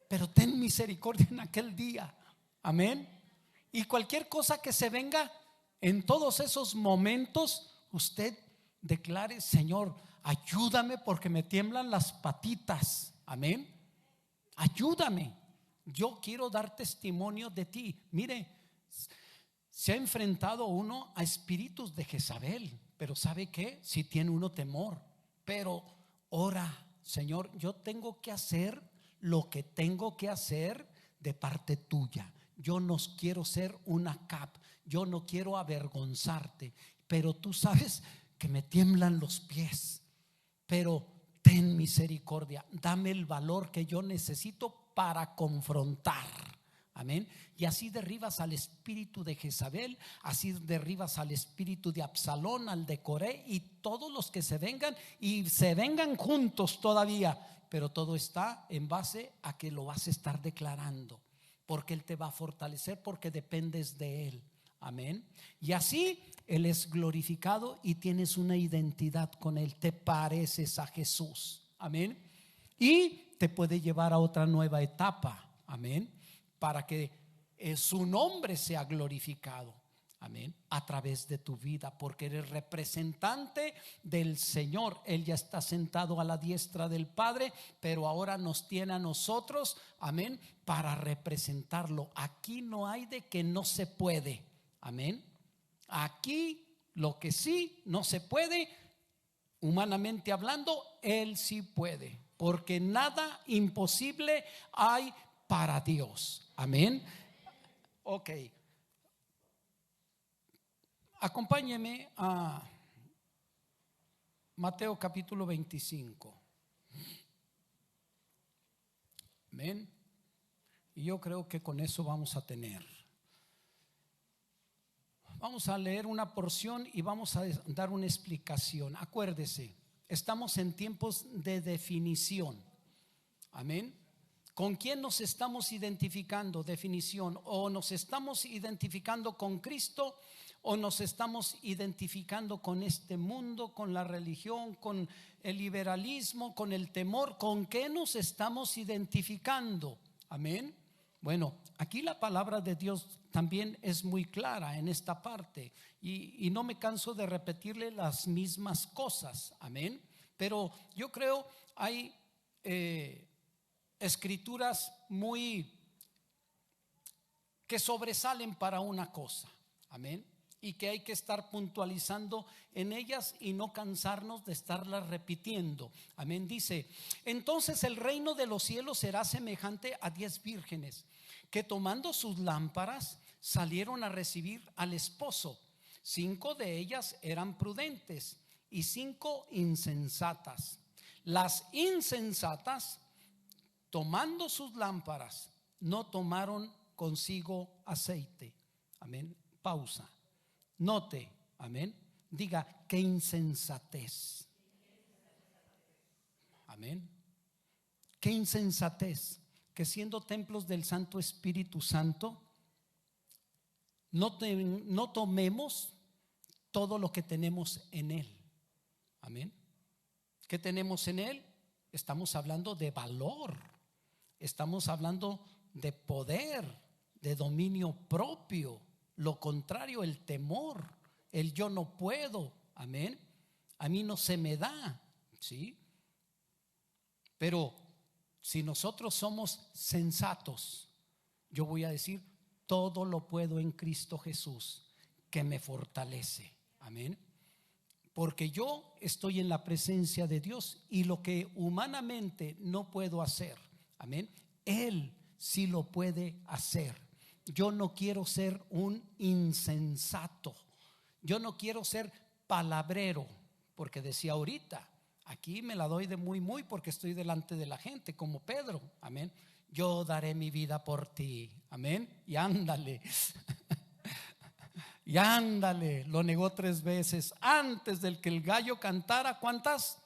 pero ten misericordia en aquel día, amén. Y cualquier cosa que se venga en todos esos momentos, usted declare, Señor, ayúdame porque me tiemblan las patitas, amén. Ayúdame, yo quiero dar testimonio de ti. Mire, se ha enfrentado uno a espíritus de Jezabel, pero ¿sabe qué? Si tiene uno temor, pero ora, Señor, yo tengo que hacer lo que tengo que hacer de parte tuya. Yo no quiero ser una cap, yo no quiero avergonzarte, pero tú sabes que me tiemblan los pies, pero ten misericordia, dame el valor que yo necesito para confrontar, amén. Y así derribas al espíritu de Jezabel, así derribas al espíritu de Absalón, al de Coré y todos los que se vengan, y se vengan juntos todavía, pero todo está en base a que lo vas a estar declarando, porque Él te va a fortalecer, porque dependes de Él, amén. Y así Él es glorificado y tienes una identidad con Él, te pareces a Jesús, amén. Y te puede llevar a otra nueva etapa, amén, para que su nombre sea glorificado, amén, a través de tu vida, porque eres representante del Señor. Él ya está sentado a la diestra del Padre, pero ahora nos tiene a nosotros, amén, para representarlo. Aquí no hay de que no se puede, amén. Aquí lo que sí no se puede, humanamente hablando, Él sí puede, porque nada imposible hay para Dios, amén. Ok, acompáñeme a Mateo capítulo 25, amén. Y yo creo que con eso vamos a tener. Vamos a leer una porción y vamos a dar una explicación. Acuérdese, estamos en tiempos de definición, amén. ¿Con quién nos estamos identificando? Definición. O nos estamos identificando con Cristo, o nos estamos identificando con este mundo, con la religión, con el liberalismo, con el temor. ¿Con qué nos estamos identificando? Amén. Bueno, aquí la palabra de Dios también es muy clara en esta parte, y no me canso de repetirle las mismas cosas, amén. Pero yo creo hay escrituras muy que sobresalen para una cosa, amén, y que hay que estar puntualizando en ellas y no cansarnos de estarlas repitiendo, amén. Dice: entonces el reino de los cielos será semejante a 10 vírgenes que, tomando sus lámparas, salieron a recibir al esposo. 5 de ellas eran prudentes y 5 insensatas. Las insensatas, tomando sus lámparas, no tomaron consigo aceite, amén. Pausa, note, amén. Diga: qué insensatez, amén. Qué insensatez que, siendo templos del Santo Espíritu Santo, no tomemos todo lo que tenemos en Él, Amén. ¿Qué tenemos en Él? Estamos hablando de valor, estamos hablando de poder, de dominio propio. Lo contrario, el temor, el yo no puedo. Amén. A mí no se me da, ¿sí? Pero si nosotros somos sensatos, yo voy a decir: todo lo puedo en Cristo Jesús, que me fortalece. Amén. Porque yo estoy en la presencia de Dios, y lo que humanamente no puedo hacer, amén, Él sí lo puede hacer. Yo no quiero ser un insensato, yo no quiero ser palabrero, porque decía ahorita, aquí me la doy de muy porque estoy delante de la gente como Pedro, amén. Yo daré mi vida por ti, amén. Y ándale. Y ándale, lo negó 3 veces. Antes del que el gallo cantara, ¿cuántas?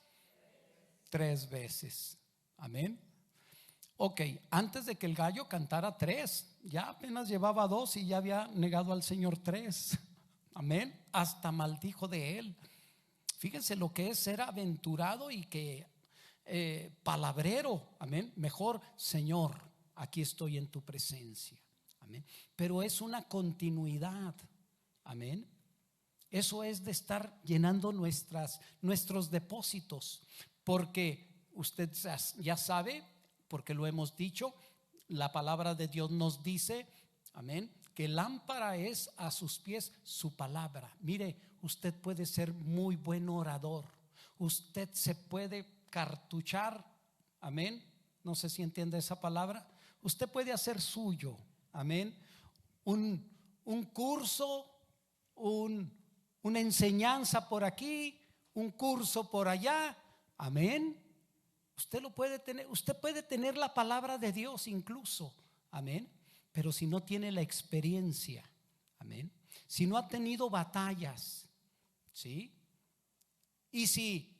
3 veces. Amén. Ok, antes de que el gallo cantara 3, ya apenas llevaba 2 y ya había negado al Señor 3. Amén. Hasta maldijo de él. Fíjense lo que es ser aventurado y que palabrero. Amén. Mejor: Señor, aquí estoy en tu presencia. Amén. Pero es una continuidad. Amén. Eso es de estar llenando nuestros depósitos, porque usted ya sabe, porque lo hemos dicho, la palabra de Dios nos dice, amén, que lámpara es a sus pies su palabra. Mire, usted puede ser muy buen orador, usted se puede cartuchar, amén, no sé si entiende esa palabra. Usted puede hacer suyo, amén, un curso, una enseñanza por aquí, un curso por allá, amén. Usted lo puede tener, usted puede tener la palabra de Dios incluso, amén. Pero si no tiene la experiencia, amén, si no ha tenido batallas, ¿sí? Y si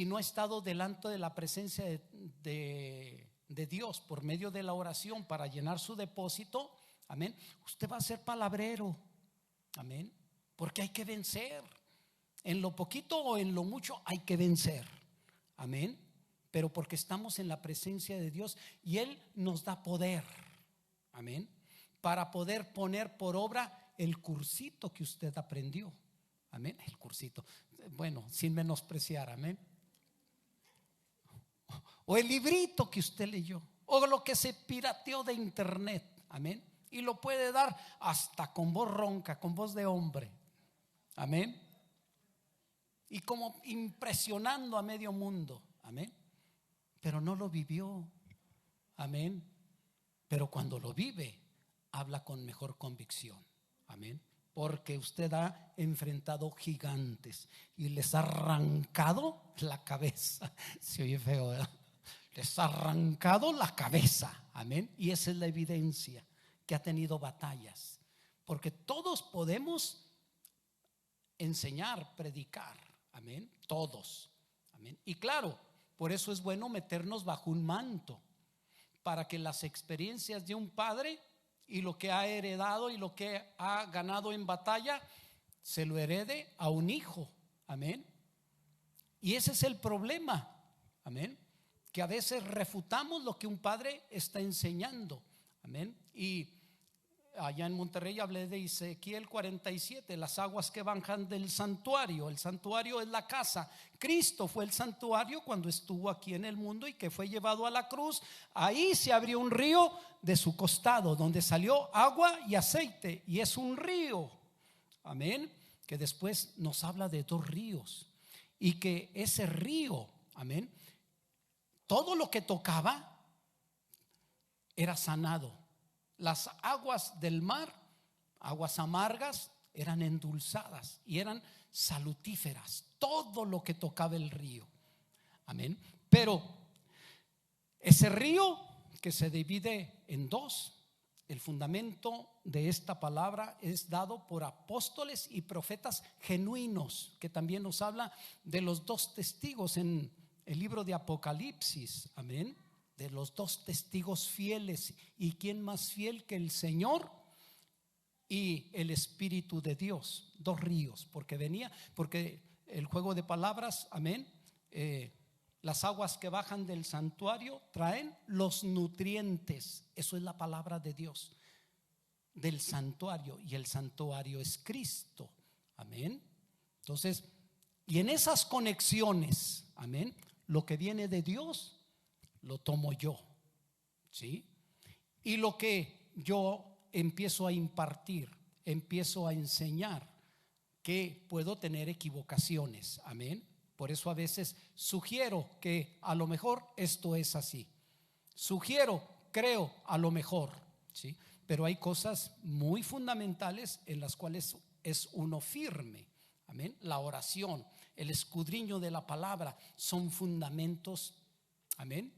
no ha estado delante de la presencia de Dios por medio de la oración para llenar su depósito, amén, usted va a ser palabrero. Amén. Porque hay que vencer. En lo poquito o en lo mucho hay que vencer. Amén. Pero porque estamos en la presencia de Dios y Él nos da poder. Amén. Para poder poner por obra el cursito que usted aprendió. Amén. El cursito. Bueno, sin menospreciar. Amén. O el librito que usted leyó. O lo que se pirateó de internet. Amén. Y lo puede dar hasta con voz ronca, con voz de hombre. Amén. Y como impresionando a medio mundo. Amén. Pero no lo vivió. Amén. Pero cuando lo vive, habla con mejor convicción. Amén. Porque usted ha enfrentado gigantes y les ha arrancado la cabeza. Se oye feo, ¿verdad? Les ha arrancado la cabeza. Amén. Y esa es la evidencia que ha tenido batallas, porque todos podemos enseñar, predicar, amén, todos, amén. Y claro, por eso es bueno meternos bajo un manto, para que las experiencias de un padre y lo que ha heredado y lo que ha ganado en batalla se lo herede a un hijo, amén. Y ese es el problema, amén, que a veces refutamos lo que un padre está enseñando, amén. Y allá en Monterrey hablé de Ezequiel 47, las aguas que bajan del santuario. El santuario es la casa. Cristo fue el santuario cuando estuvo aquí en el mundo y que fue llevado a la cruz. Ahí se abrió un río de su costado, donde salió agua y aceite, y es un río, amén, que después nos habla de 2 ríos, y que ese río, amén, todo lo que tocaba era sanado. Las aguas del mar, aguas amargas, eran endulzadas y eran salutíferas. Todo lo que tocaba el río. Amén. Pero ese río que se divide en 2, el fundamento de esta palabra es dado por apóstoles y profetas genuinos, que también nos habla de los 2 testigos en el libro de Apocalipsis. Amén. De los 2 testigos fieles. ¿Y quién más fiel que el Señor y el Espíritu de Dios? 2 ríos, porque el juego de palabras, amén. Las aguas que bajan del santuario traen los nutrientes. Eso es la palabra de Dios, del santuario, y el santuario es Cristo, amén. Entonces, y en esas conexiones, amén, lo que viene de Dios lo tomo yo, ¿sí? Y lo que yo empiezo a impartir, empiezo a enseñar, que puedo tener equivocaciones, amén. Por eso a veces sugiero que a lo mejor esto es así. Sugiero, creo, a lo mejor, ¿sí? Pero hay cosas muy fundamentales en las cuales es uno firme, amén. La oración, el escudriño de la palabra son fundamentos, amén,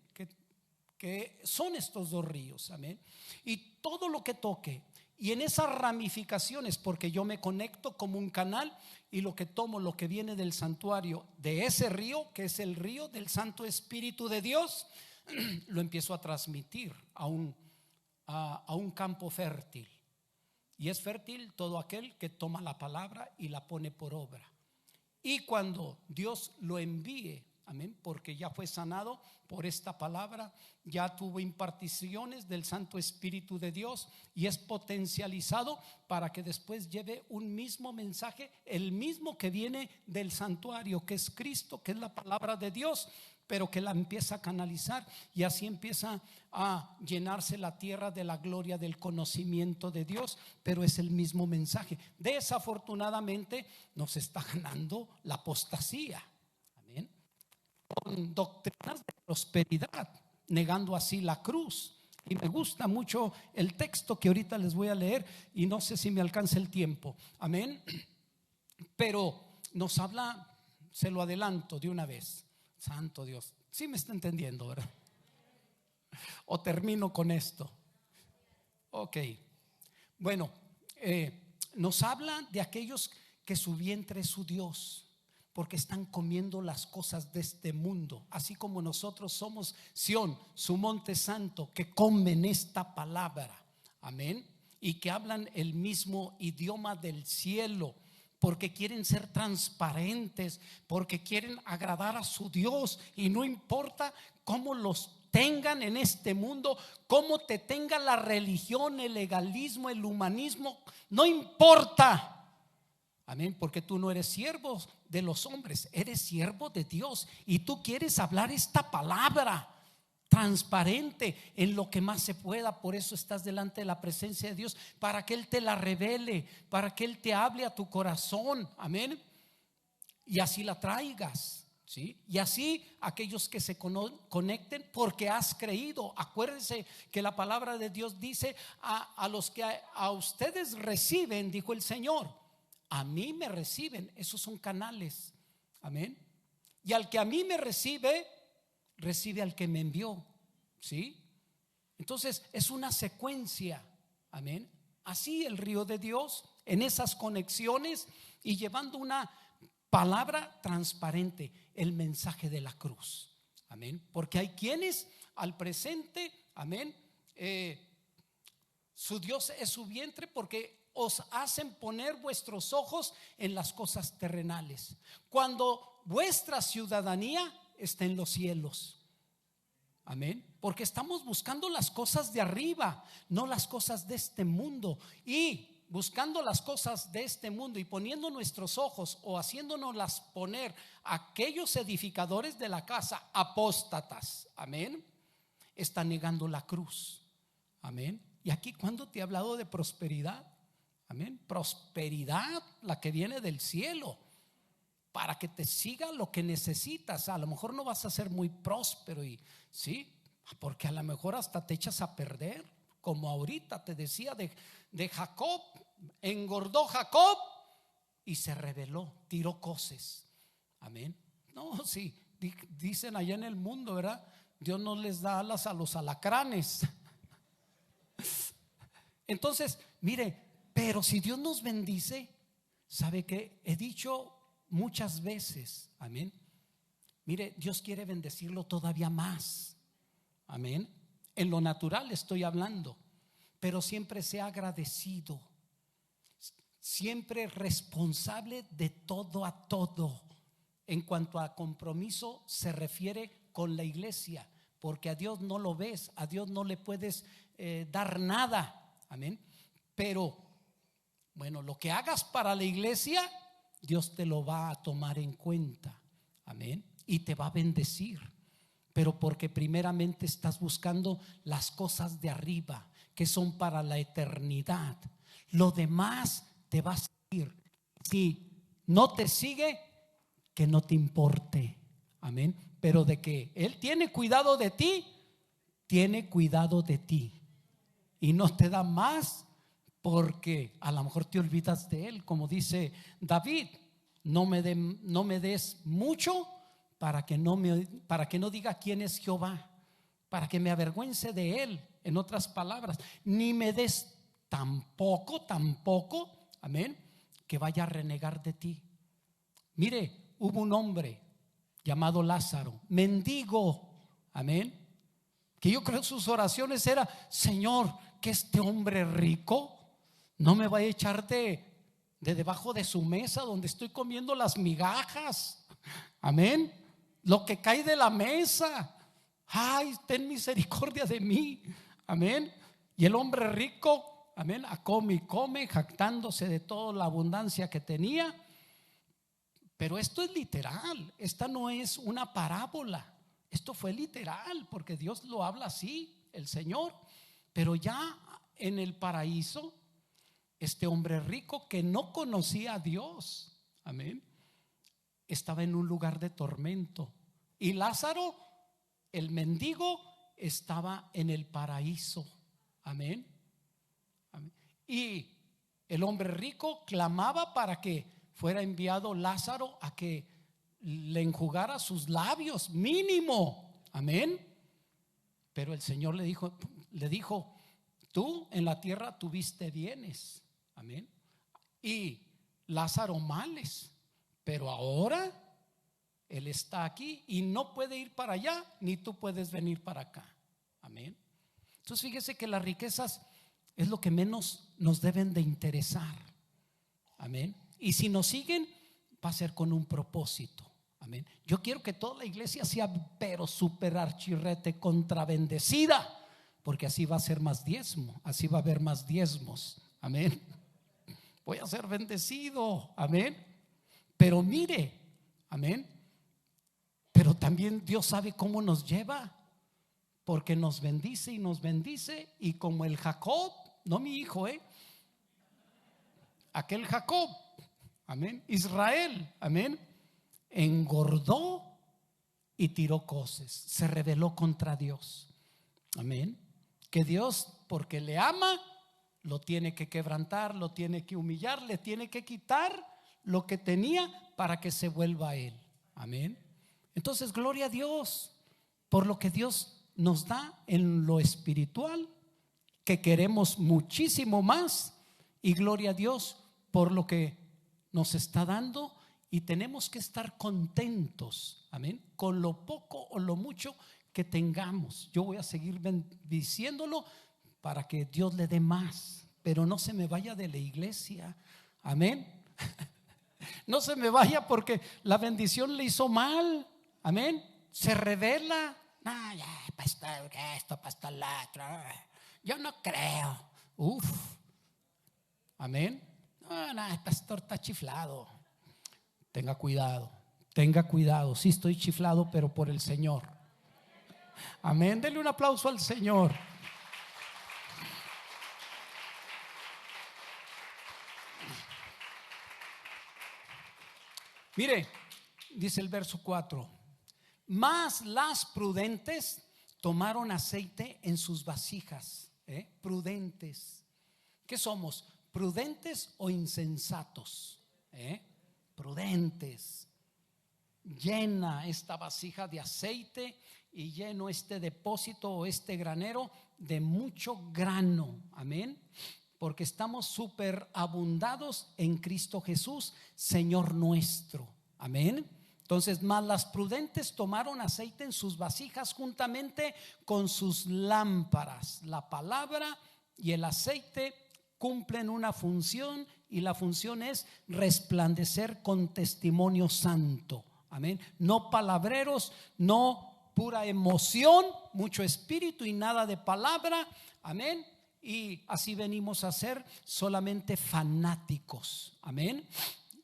que son estos dos ríos, amén. Y todo lo que toque, y en esas ramificaciones, porque yo me conecto como un canal, y lo que tomo, lo que viene del santuario, de ese río, que es el río del Santo Espíritu de Dios, lo empiezo a transmitir a un campo fértil. Y es fértil todo aquel que toma la palabra y la pone por obra. Y cuando Dios lo envíe, amén, porque ya fue sanado por esta palabra, ya tuvo imparticiones del Santo Espíritu de Dios y es potencializado para que después lleve un mismo mensaje, el mismo que viene del santuario, que es Cristo, que es la palabra de Dios, pero que la empieza a canalizar, y así empieza a llenarse la tierra de la gloria del conocimiento de Dios, pero es el mismo mensaje. Desafortunadamente nos está ganando la apostasía, amén, con doctrinas de prosperidad, negando así la cruz. Y me gusta mucho el texto que ahorita les voy a leer, y no sé si me alcanza el tiempo, amén, pero nos habla, se lo adelanto de una vez. Santo Dios, sí me está entendiendo, ¿verdad? O termino con esto. Ok, bueno, nos habla de aquellos que su vientre es su Dios, porque están comiendo las cosas de este mundo, así como nosotros somos Sión, su monte santo, que comen esta palabra, amén, y que hablan el mismo idioma del cielo, porque quieren ser transparentes, porque quieren agradar a su Dios, y no importa cómo los tengan en este mundo, cómo te tenga la religión, el legalismo, el humanismo, no importa, amén, porque tú no eres siervo de los hombres, eres siervo de Dios, y tú quieres hablar esta palabra transparente en lo que más se pueda. Por eso estás delante de la presencia de Dios, para que Él te la revele, para que Él te hable a tu corazón, amén, y así la traigas, ¿sí? Y así aquellos que se conecten porque has creído. Acuérdense que la palabra de Dios dice: a los que a ustedes reciben, dijo el Señor, a mí me reciben. Esos son canales, amén. Y al que a mí me recibe, recibe al que me envió, ¿sí? Entonces es una secuencia, amén. Así el río de Dios, en esas conexiones y llevando una palabra transparente, el mensaje de la cruz, amén. Porque hay quienes al presente, amén, su Dios es su vientre, porque os hacen poner vuestros ojos en las cosas terrenales, cuando vuestra ciudadanía está en los cielos, amén, porque estamos buscando las cosas de arriba, no las cosas de este mundo. Y buscando las cosas de este mundo y poniendo nuestros ojos, o haciéndonos las poner aquellos edificadores de la casa apóstatas, amén, están negando la cruz, amén. Y aquí, cuando te he hablado de prosperidad, amén, prosperidad, la que viene del cielo, para que te siga lo que necesitas. A lo mejor no vas a ser muy próspero, y sí, porque a lo mejor hasta te echas a perder, como ahorita te decía de Jacob. Engordó Jacob y se rebeló, tiró coces, amén. No, sí, dicen allá en el mundo, ¿verdad? Dios no les da alas a los alacranes. Entonces, mire, pero si Dios nos bendice, ¿sabe qué? He dicho muchas veces, amén, mire, Dios quiere bendecirlo todavía más, amén. En lo natural estoy hablando, pero siempre sea agradecido, siempre responsable de todo a todo, en cuanto a compromiso se refiere con la iglesia, porque a Dios no lo ves, a Dios no le puedes dar nada, amén. Pero bueno, lo que hagas para la iglesia, Dios te lo va a tomar en cuenta, amén, y te va a bendecir, pero porque primeramente estás buscando las cosas de arriba, que son para la eternidad. Lo demás te va a seguir. Si no te sigue, que no te importe, amén. Pero de que Él tiene cuidado de ti, tiene cuidado de ti, y no te da más, porque a lo mejor te olvidas de Él, como dice David: no me des mucho para que no diga quién es Jehová, para que me avergüence de Él. En otras palabras, ni me des tampoco, amén, que vaya a renegar de ti. Mire, hubo un hombre llamado Lázaro, mendigo, amén, que yo creo sus oraciones era: Señor, que este hombre rico no me vaya a echar de debajo de su mesa donde estoy comiendo las migajas, amén, lo que cae de la mesa. Ay, ten misericordia de mí, amén. Y el hombre rico, amén, come y come, jactándose de toda la abundancia que tenía. Pero esto es literal, esta no es una parábola, esto fue literal, porque Dios lo habla así, el Señor. Pero ya en el paraíso, este hombre rico que no conocía a Dios, amén, estaba en un lugar de tormento. Y Lázaro, el mendigo, estaba en el paraíso, amén, amén. Y el hombre rico clamaba para que fuera enviado Lázaro a que le enjugara sus labios, mínimo, amén. Pero el Señor le dijo: tú en la tierra tuviste bienes, amén, y Lázaro males, pero ahora él está aquí y no puede ir para allá, ni tú puedes venir para acá, amén. Entonces fíjese que las riquezas es lo que menos nos deben de interesar, amén. Y si nos siguen, va a ser con un propósito, amén. Yo quiero que toda la iglesia sea pero super archirrete contra bendecida, porque así va a ser más diezmo, así va a haber más diezmos, amén. Voy a ser bendecido, amén. Pero mire, amén, pero también Dios sabe cómo nos lleva, porque nos bendice y nos bendice. Y como el Jacob, no mi hijo, aquel Jacob, amén, Israel, amén, engordó y tiró coces, se rebeló contra Dios, amén. Que Dios, porque le ama, lo tiene que quebrantar, lo tiene que humillar, le tiene que quitar lo que tenía para que se vuelva a Él, amén. Entonces, gloria a Dios por lo que Dios nos da en lo espiritual, que queremos muchísimo más, y gloria a Dios por lo que nos está dando, y tenemos que estar contentos, amén, con lo poco o lo mucho que tengamos. Yo voy a seguir bendiciéndolo para que Dios le dé más, pero no se me vaya de la iglesia, amén. No se me vaya porque la bendición le hizo mal, amén. Se revela, no, ya, pastor, esto, pastor, la otro, yo no creo, amén. No, el pastor está chiflado. Tenga cuidado, sí estoy chiflado, pero por el Señor, amén. Denle un aplauso al Señor. Mire, dice el verso 4: mas las prudentes tomaron aceite en sus vasijas. Prudentes. ¿Qué somos? ¿Prudentes o insensatos? Prudentes. Llena esta vasija de aceite y lleno este depósito o este granero de mucho grano, amén, porque estamos superabundados en Cristo Jesús, Señor nuestro, amén. Entonces, más las prudentes tomaron aceite en sus vasijas juntamente con sus lámparas. La palabra y el aceite cumplen una función, y la función es resplandecer con testimonio santo, Amén. No palabreros, no pura emoción, mucho espíritu y nada de palabra. Amén. Y así venimos a ser solamente fanáticos. Amén.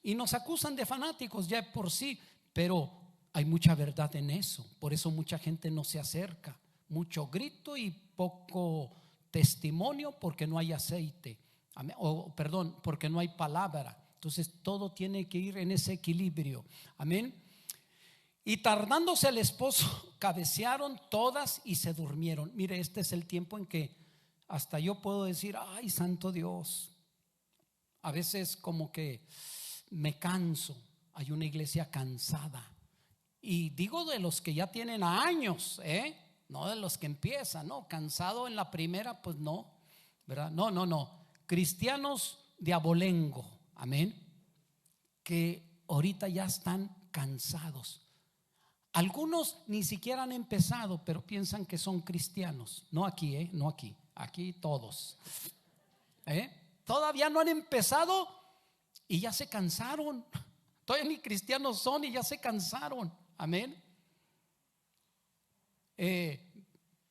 Y nos acusan de fanáticos ya por sí, pero hay mucha verdad en eso. Por eso mucha gente no se acerca. Mucho grito y poco testimonio porque no hay aceite. Amén. O perdón, porque no hay palabra. Entonces todo tiene que ir en ese equilibrio. Amén. Y tardándose el esposo, cabecearon todas y se durmieron. Mire, este es el tiempo en que hasta yo puedo decir: ay, santo Dios. A veces como que me canso. Hay una iglesia cansada. Y digo de los que ya tienen años, no de los que empiezan, no. Cansado en la primera, pues no, ¿verdad? No. Cristianos de abolengo, amén, que ahorita ya están cansados. Algunos ni siquiera han empezado, pero piensan que son cristianos. No aquí, no aquí. Aquí todos. Todavía no han empezado y ya se cansaron. Todavía ni cristianos son y ya se cansaron. Amén.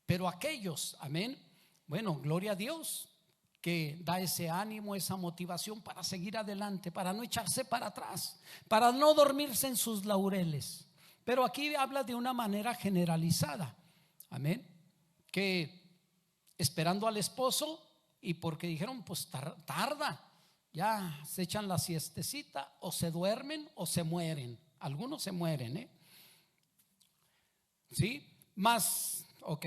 Pero aquellos, amén, bueno, gloria a Dios, que da ese ánimo, esa motivación para seguir adelante, para no echarse para atrás, para no dormirse en sus laureles. Pero aquí habla de una manera generalizada, amén, que esperando al esposo, y porque dijeron pues tarda, ya se echan la siestecita, o se duermen o se mueren. Algunos se mueren, ¿sí? Más, ok,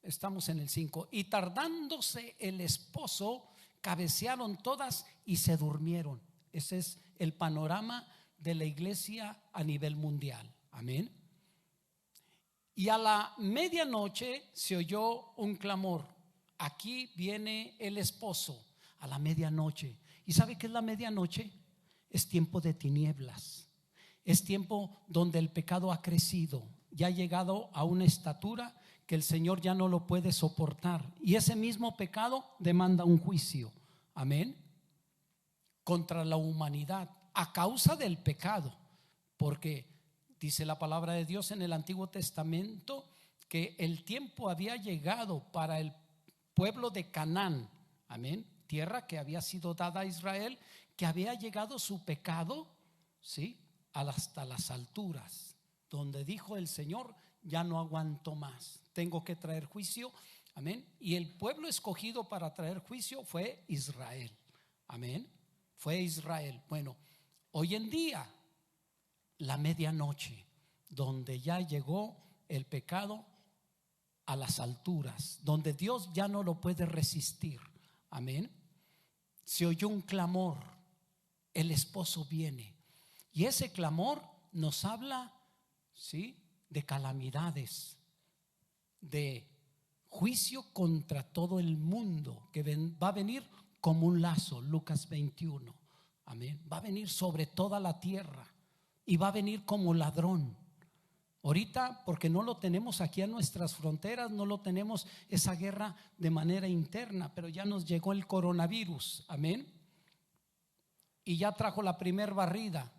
estamos en el 5. Y tardándose el esposo, cabecearon todas y se durmieron. Ese es el panorama de la iglesia a nivel mundial. Amén. Y a la medianoche se oyó un clamor: aquí viene el esposo. A la medianoche. ¿Y sabe qué es la medianoche? Es tiempo de tinieblas. Es tiempo donde el pecado ha crecido, ya ha llegado a una estatura que el Señor ya no lo puede soportar. Y ese mismo pecado demanda un juicio. Amén. Contra la humanidad a causa del pecado, porque dice la palabra de Dios en el Antiguo Testamento que el tiempo había llegado para el pueblo de Canaán, amén, tierra que había sido dada a Israel, que había llegado su pecado, ¿sí?, hasta las alturas, donde dijo el Señor: ya no aguanto más, tengo que traer juicio, amén. Y el pueblo escogido para traer juicio fue Israel, amén, fue Israel. Bueno, hoy en día, la medianoche, donde ya llegó el pecado a las alturas, donde Dios ya no lo puede resistir, amén, se oyó un clamor: el esposo viene. Y ese clamor nos habla, ¿sí?, de calamidades, de juicio contra todo el mundo, que va a venir como un lazo. Lucas 21, amén, va a venir sobre toda la tierra y va a venir como ladrón. Ahorita, porque no lo tenemos aquí a nuestras fronteras, no lo tenemos esa guerra de manera interna, pero ya nos llegó el coronavirus, amén, y ya trajo la primer barrida.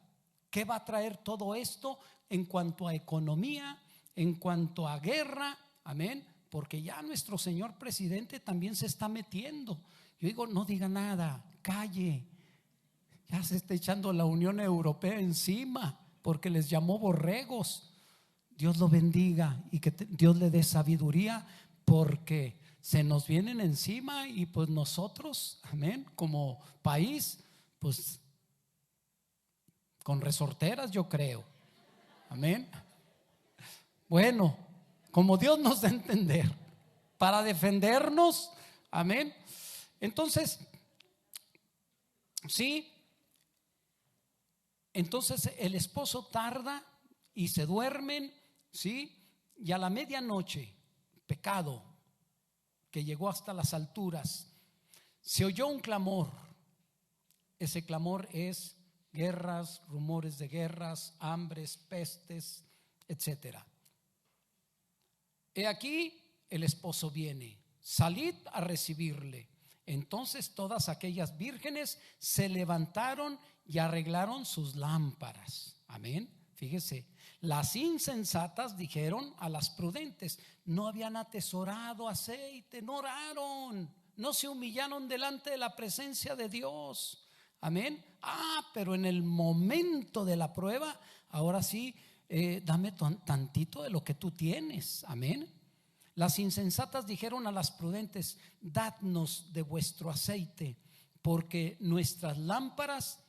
¿Qué va a traer todo esto en cuanto a economía, en cuanto a guerra? Amén, porque ya nuestro señor presidente también se está metiendo. Yo digo, no diga nada, calle. Ya se está echando la Unión Europea encima porque les llamó borregos. Dios lo bendiga y que Dios le dé sabiduría, porque se nos vienen encima y pues nosotros, amén, como país, pues con resorteras, yo creo, amén. Bueno, como Dios nos da a entender, para defendernos, amén. Entonces, sí, entonces el esposo tarda y se duermen, ¿sí? Y a la medianoche, pecado que llegó hasta las alturas, se oyó un clamor. Ese clamor es guerras, rumores de guerras, hambres, pestes, etcétera. He aquí el esposo viene, salid a recibirle. Entonces todas aquellas vírgenes se levantaron y arreglaron sus lámparas. Amén. Fíjese, las insensatas dijeron a las prudentes: no habían atesorado aceite, no oraron, no se humillaron delante de la presencia de Dios. Amén. Pero en el momento de la prueba, ahora sí, dame tantito de lo que tú tienes. Amén. Las insensatas dijeron a las prudentes: dadnos de vuestro aceite, porque nuestras lámparas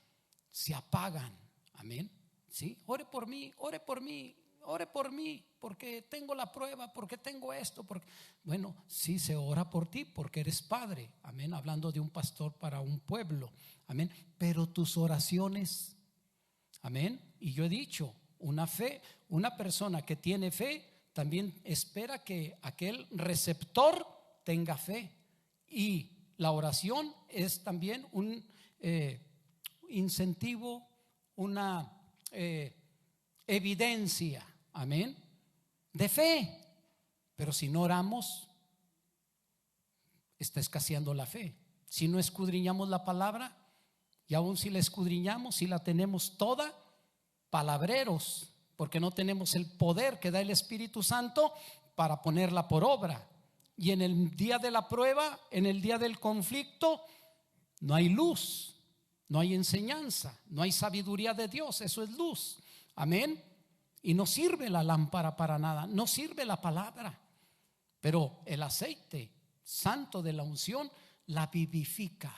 se apagan. Amén. ¿Sí? Ore por mí, ore por mí, ore por mí, porque tengo la prueba, porque tengo esto. Bueno, sí se ora por ti porque eres padre. Amén. Hablando de un pastor para un pueblo. Amén. Pero tus oraciones, amén. Y yo he dicho, una persona que tiene fe también espera que aquel receptor tenga fe. Y la oración es también un incentivo, una evidencia, amén, de fe. Pero si no oramos, está escaseando la fe. Si no escudriñamos la palabra, y aún si la escudriñamos, si la tenemos toda, palabreros, porque no tenemos el poder que da el Espíritu Santo para ponerla por obra. Y en el día de la prueba, en el día del conflicto, no hay luz, no hay enseñanza, no hay sabiduría de Dios. Eso es luz. Amén. Y no sirve la lámpara para nada, no sirve la palabra. Pero el aceite santo de la unción la vivifica.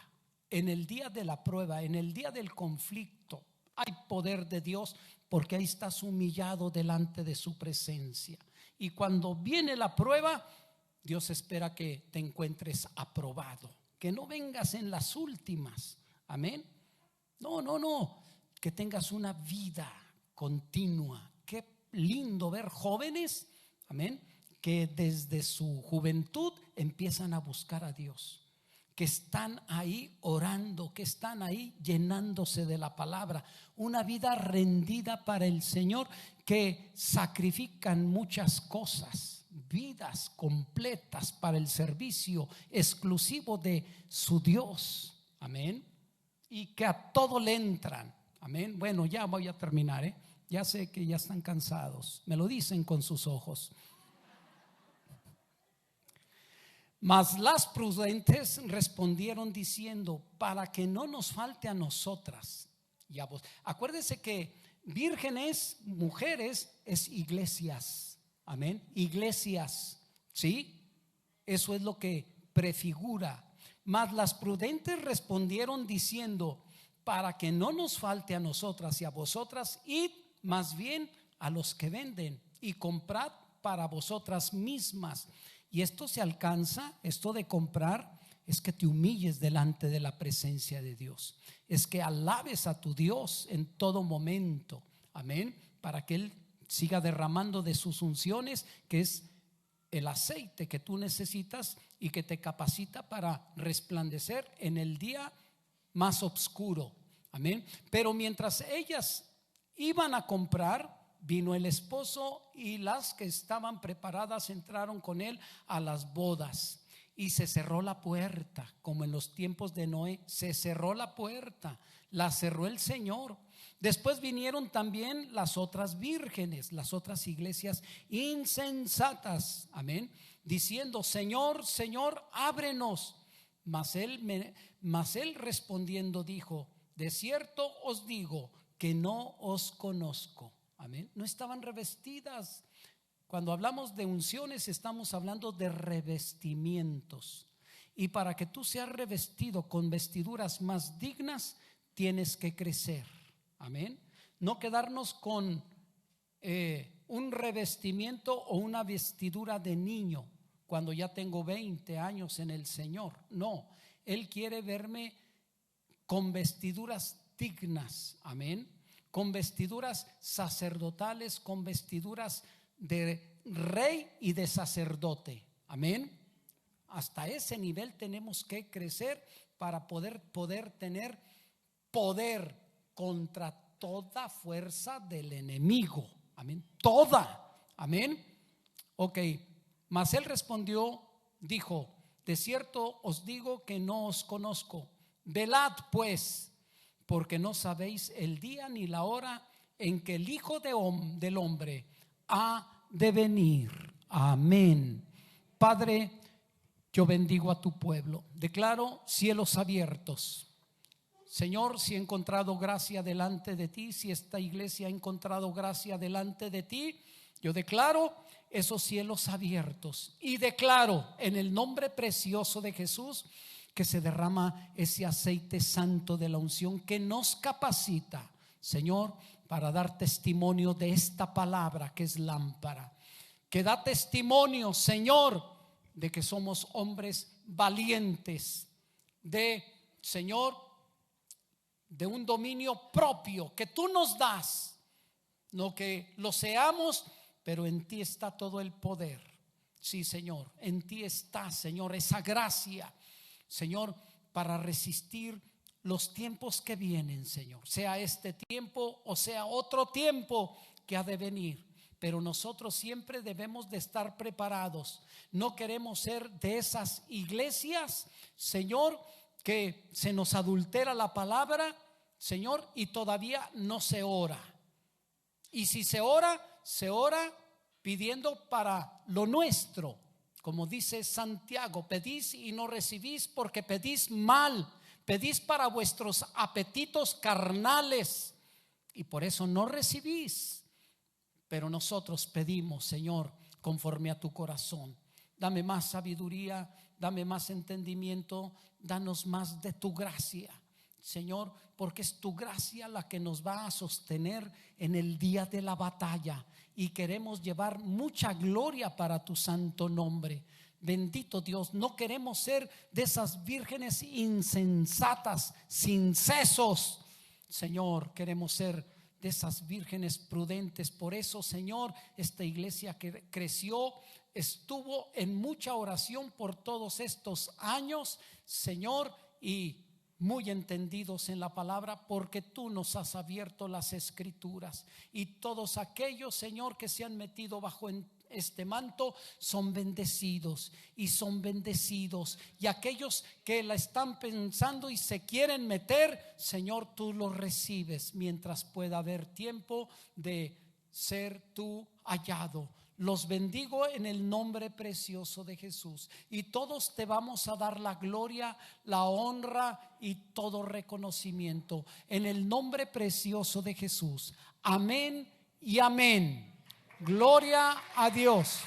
En el día de la prueba, en el día del conflicto, hay poder de Dios, porque ahí estás humillado delante de su presencia. Y cuando viene la prueba, Dios espera que te encuentres aprobado, que no vengas en las últimas. Amén. No, que tengas una vida continua. Qué lindo ver jóvenes, amén, que desde su juventud empiezan a buscar a Dios, que están ahí orando, que están ahí llenándose de la palabra, una vida rendida para el Señor, que sacrifican muchas cosas, vidas completas para el servicio exclusivo de su Dios. Amén. Y que a todo le entran. Amén. Bueno, ya voy a terminar, Ya sé que ya están cansados, me lo dicen con sus ojos. Mas las prudentes respondieron diciendo: para que no nos falte a nosotras y a vos. Acuérdense que vírgenes, mujeres, es iglesias. Amén. Iglesias, ¿sí? Eso es lo que prefigura. Mas las prudentes respondieron diciendo: para que no nos falte a nosotras y a vosotras, id más bien a los que venden y comprad para vosotras mismas. Y esto se alcanza, esto de comprar, es que te humilles delante de la presencia de Dios, es que alabes a tu Dios en todo momento. Amén. Para que Él siga derramando de sus unciones, que es el aceite que tú necesitas y que te capacita para resplandecer en el día más oscuro. Amén. Pero mientras ellas iban a comprar, vino el esposo, y las que estaban preparadas entraron con él a las bodas. Y se cerró la puerta, como en los tiempos de Noé. Se cerró la puerta, la cerró el Señor. Después vinieron también las otras vírgenes, las otras iglesias insensatas, amén, diciendo: Señor, Señor, ábrenos. Mas él respondiendo dijo: de cierto os digo que no os conozco. Amén. No estaban revestidas. Cuando hablamos de unciones, estamos hablando de revestimientos. Y para que tú seas revestido con vestiduras más dignas, tienes que crecer. Amén. No quedarnos con un revestimiento o una vestidura de niño cuando ya tengo 20 años en el Señor. No, Él quiere verme con vestiduras dignas. Amén. Con vestiduras sacerdotales, con vestiduras de rey y de sacerdote. Amén. Hasta ese nivel tenemos que crecer para poder tener poder contra toda fuerza del enemigo. Amén. Toda. Amén. Ok. Mas él respondió, dijo: de cierto os digo que no os conozco. Velad pues, porque no sabéis el día ni la hora en que el Hijo del Hombre ha de venir. Amén. Padre, yo bendigo a tu pueblo. Declaro cielos abiertos. Señor, si he encontrado gracia delante de ti, si esta iglesia ha encontrado gracia delante de ti, yo declaro esos cielos abiertos y declaro en el nombre precioso de Jesús que se derrama ese aceite santo de la unción que nos capacita, Señor, para dar testimonio de esta palabra que es lámpara, que da testimonio, Señor, de que somos hombres valientes, de, Señor, de un dominio propio que tú nos das, no que lo seamos, pero en ti está todo el poder. Sí, Señor, en ti está, Señor, esa gracia, Señor, para resistir los tiempos que vienen, Señor, sea este tiempo o sea otro tiempo que ha de venir. Pero nosotros siempre debemos de estar preparados. No queremos ser de esas iglesias, Señor, que se nos adultera la palabra, Señor, y todavía no se ora. Y si se ora pidiendo para lo nuestro. Como dice Santiago, pedís y no recibís porque pedís mal, pedís para vuestros apetitos carnales y por eso no recibís. Pero nosotros pedimos, Señor, conforme a tu corazón. Dame más sabiduría, dame más entendimiento, danos más de tu gracia, Señor, porque es tu gracia la que nos va a sostener en el día de la batalla y queremos llevar mucha gloria para tu santo nombre. Bendito Dios, no queremos ser de esas vírgenes insensatas, sin sesos, Señor, queremos ser de esas vírgenes prudentes. Por eso, Señor, esta iglesia que creció, estuvo en mucha oración por todos estos años, Señor, y muy entendidos en la palabra, porque tú nos has abierto las escrituras. Y todos aquellos, Señor, que se han metido bajo este manto son bendecidos y son bendecidos. Y aquellos que la están pensando y se quieren meter, Señor, tú los recibes mientras pueda haber tiempo de ser tú hallado. Los bendigo en el nombre precioso de Jesús y todos te vamos a dar la gloria, la honra y todo reconocimiento en el nombre precioso de Jesús. Amén y amén. Gloria a Dios.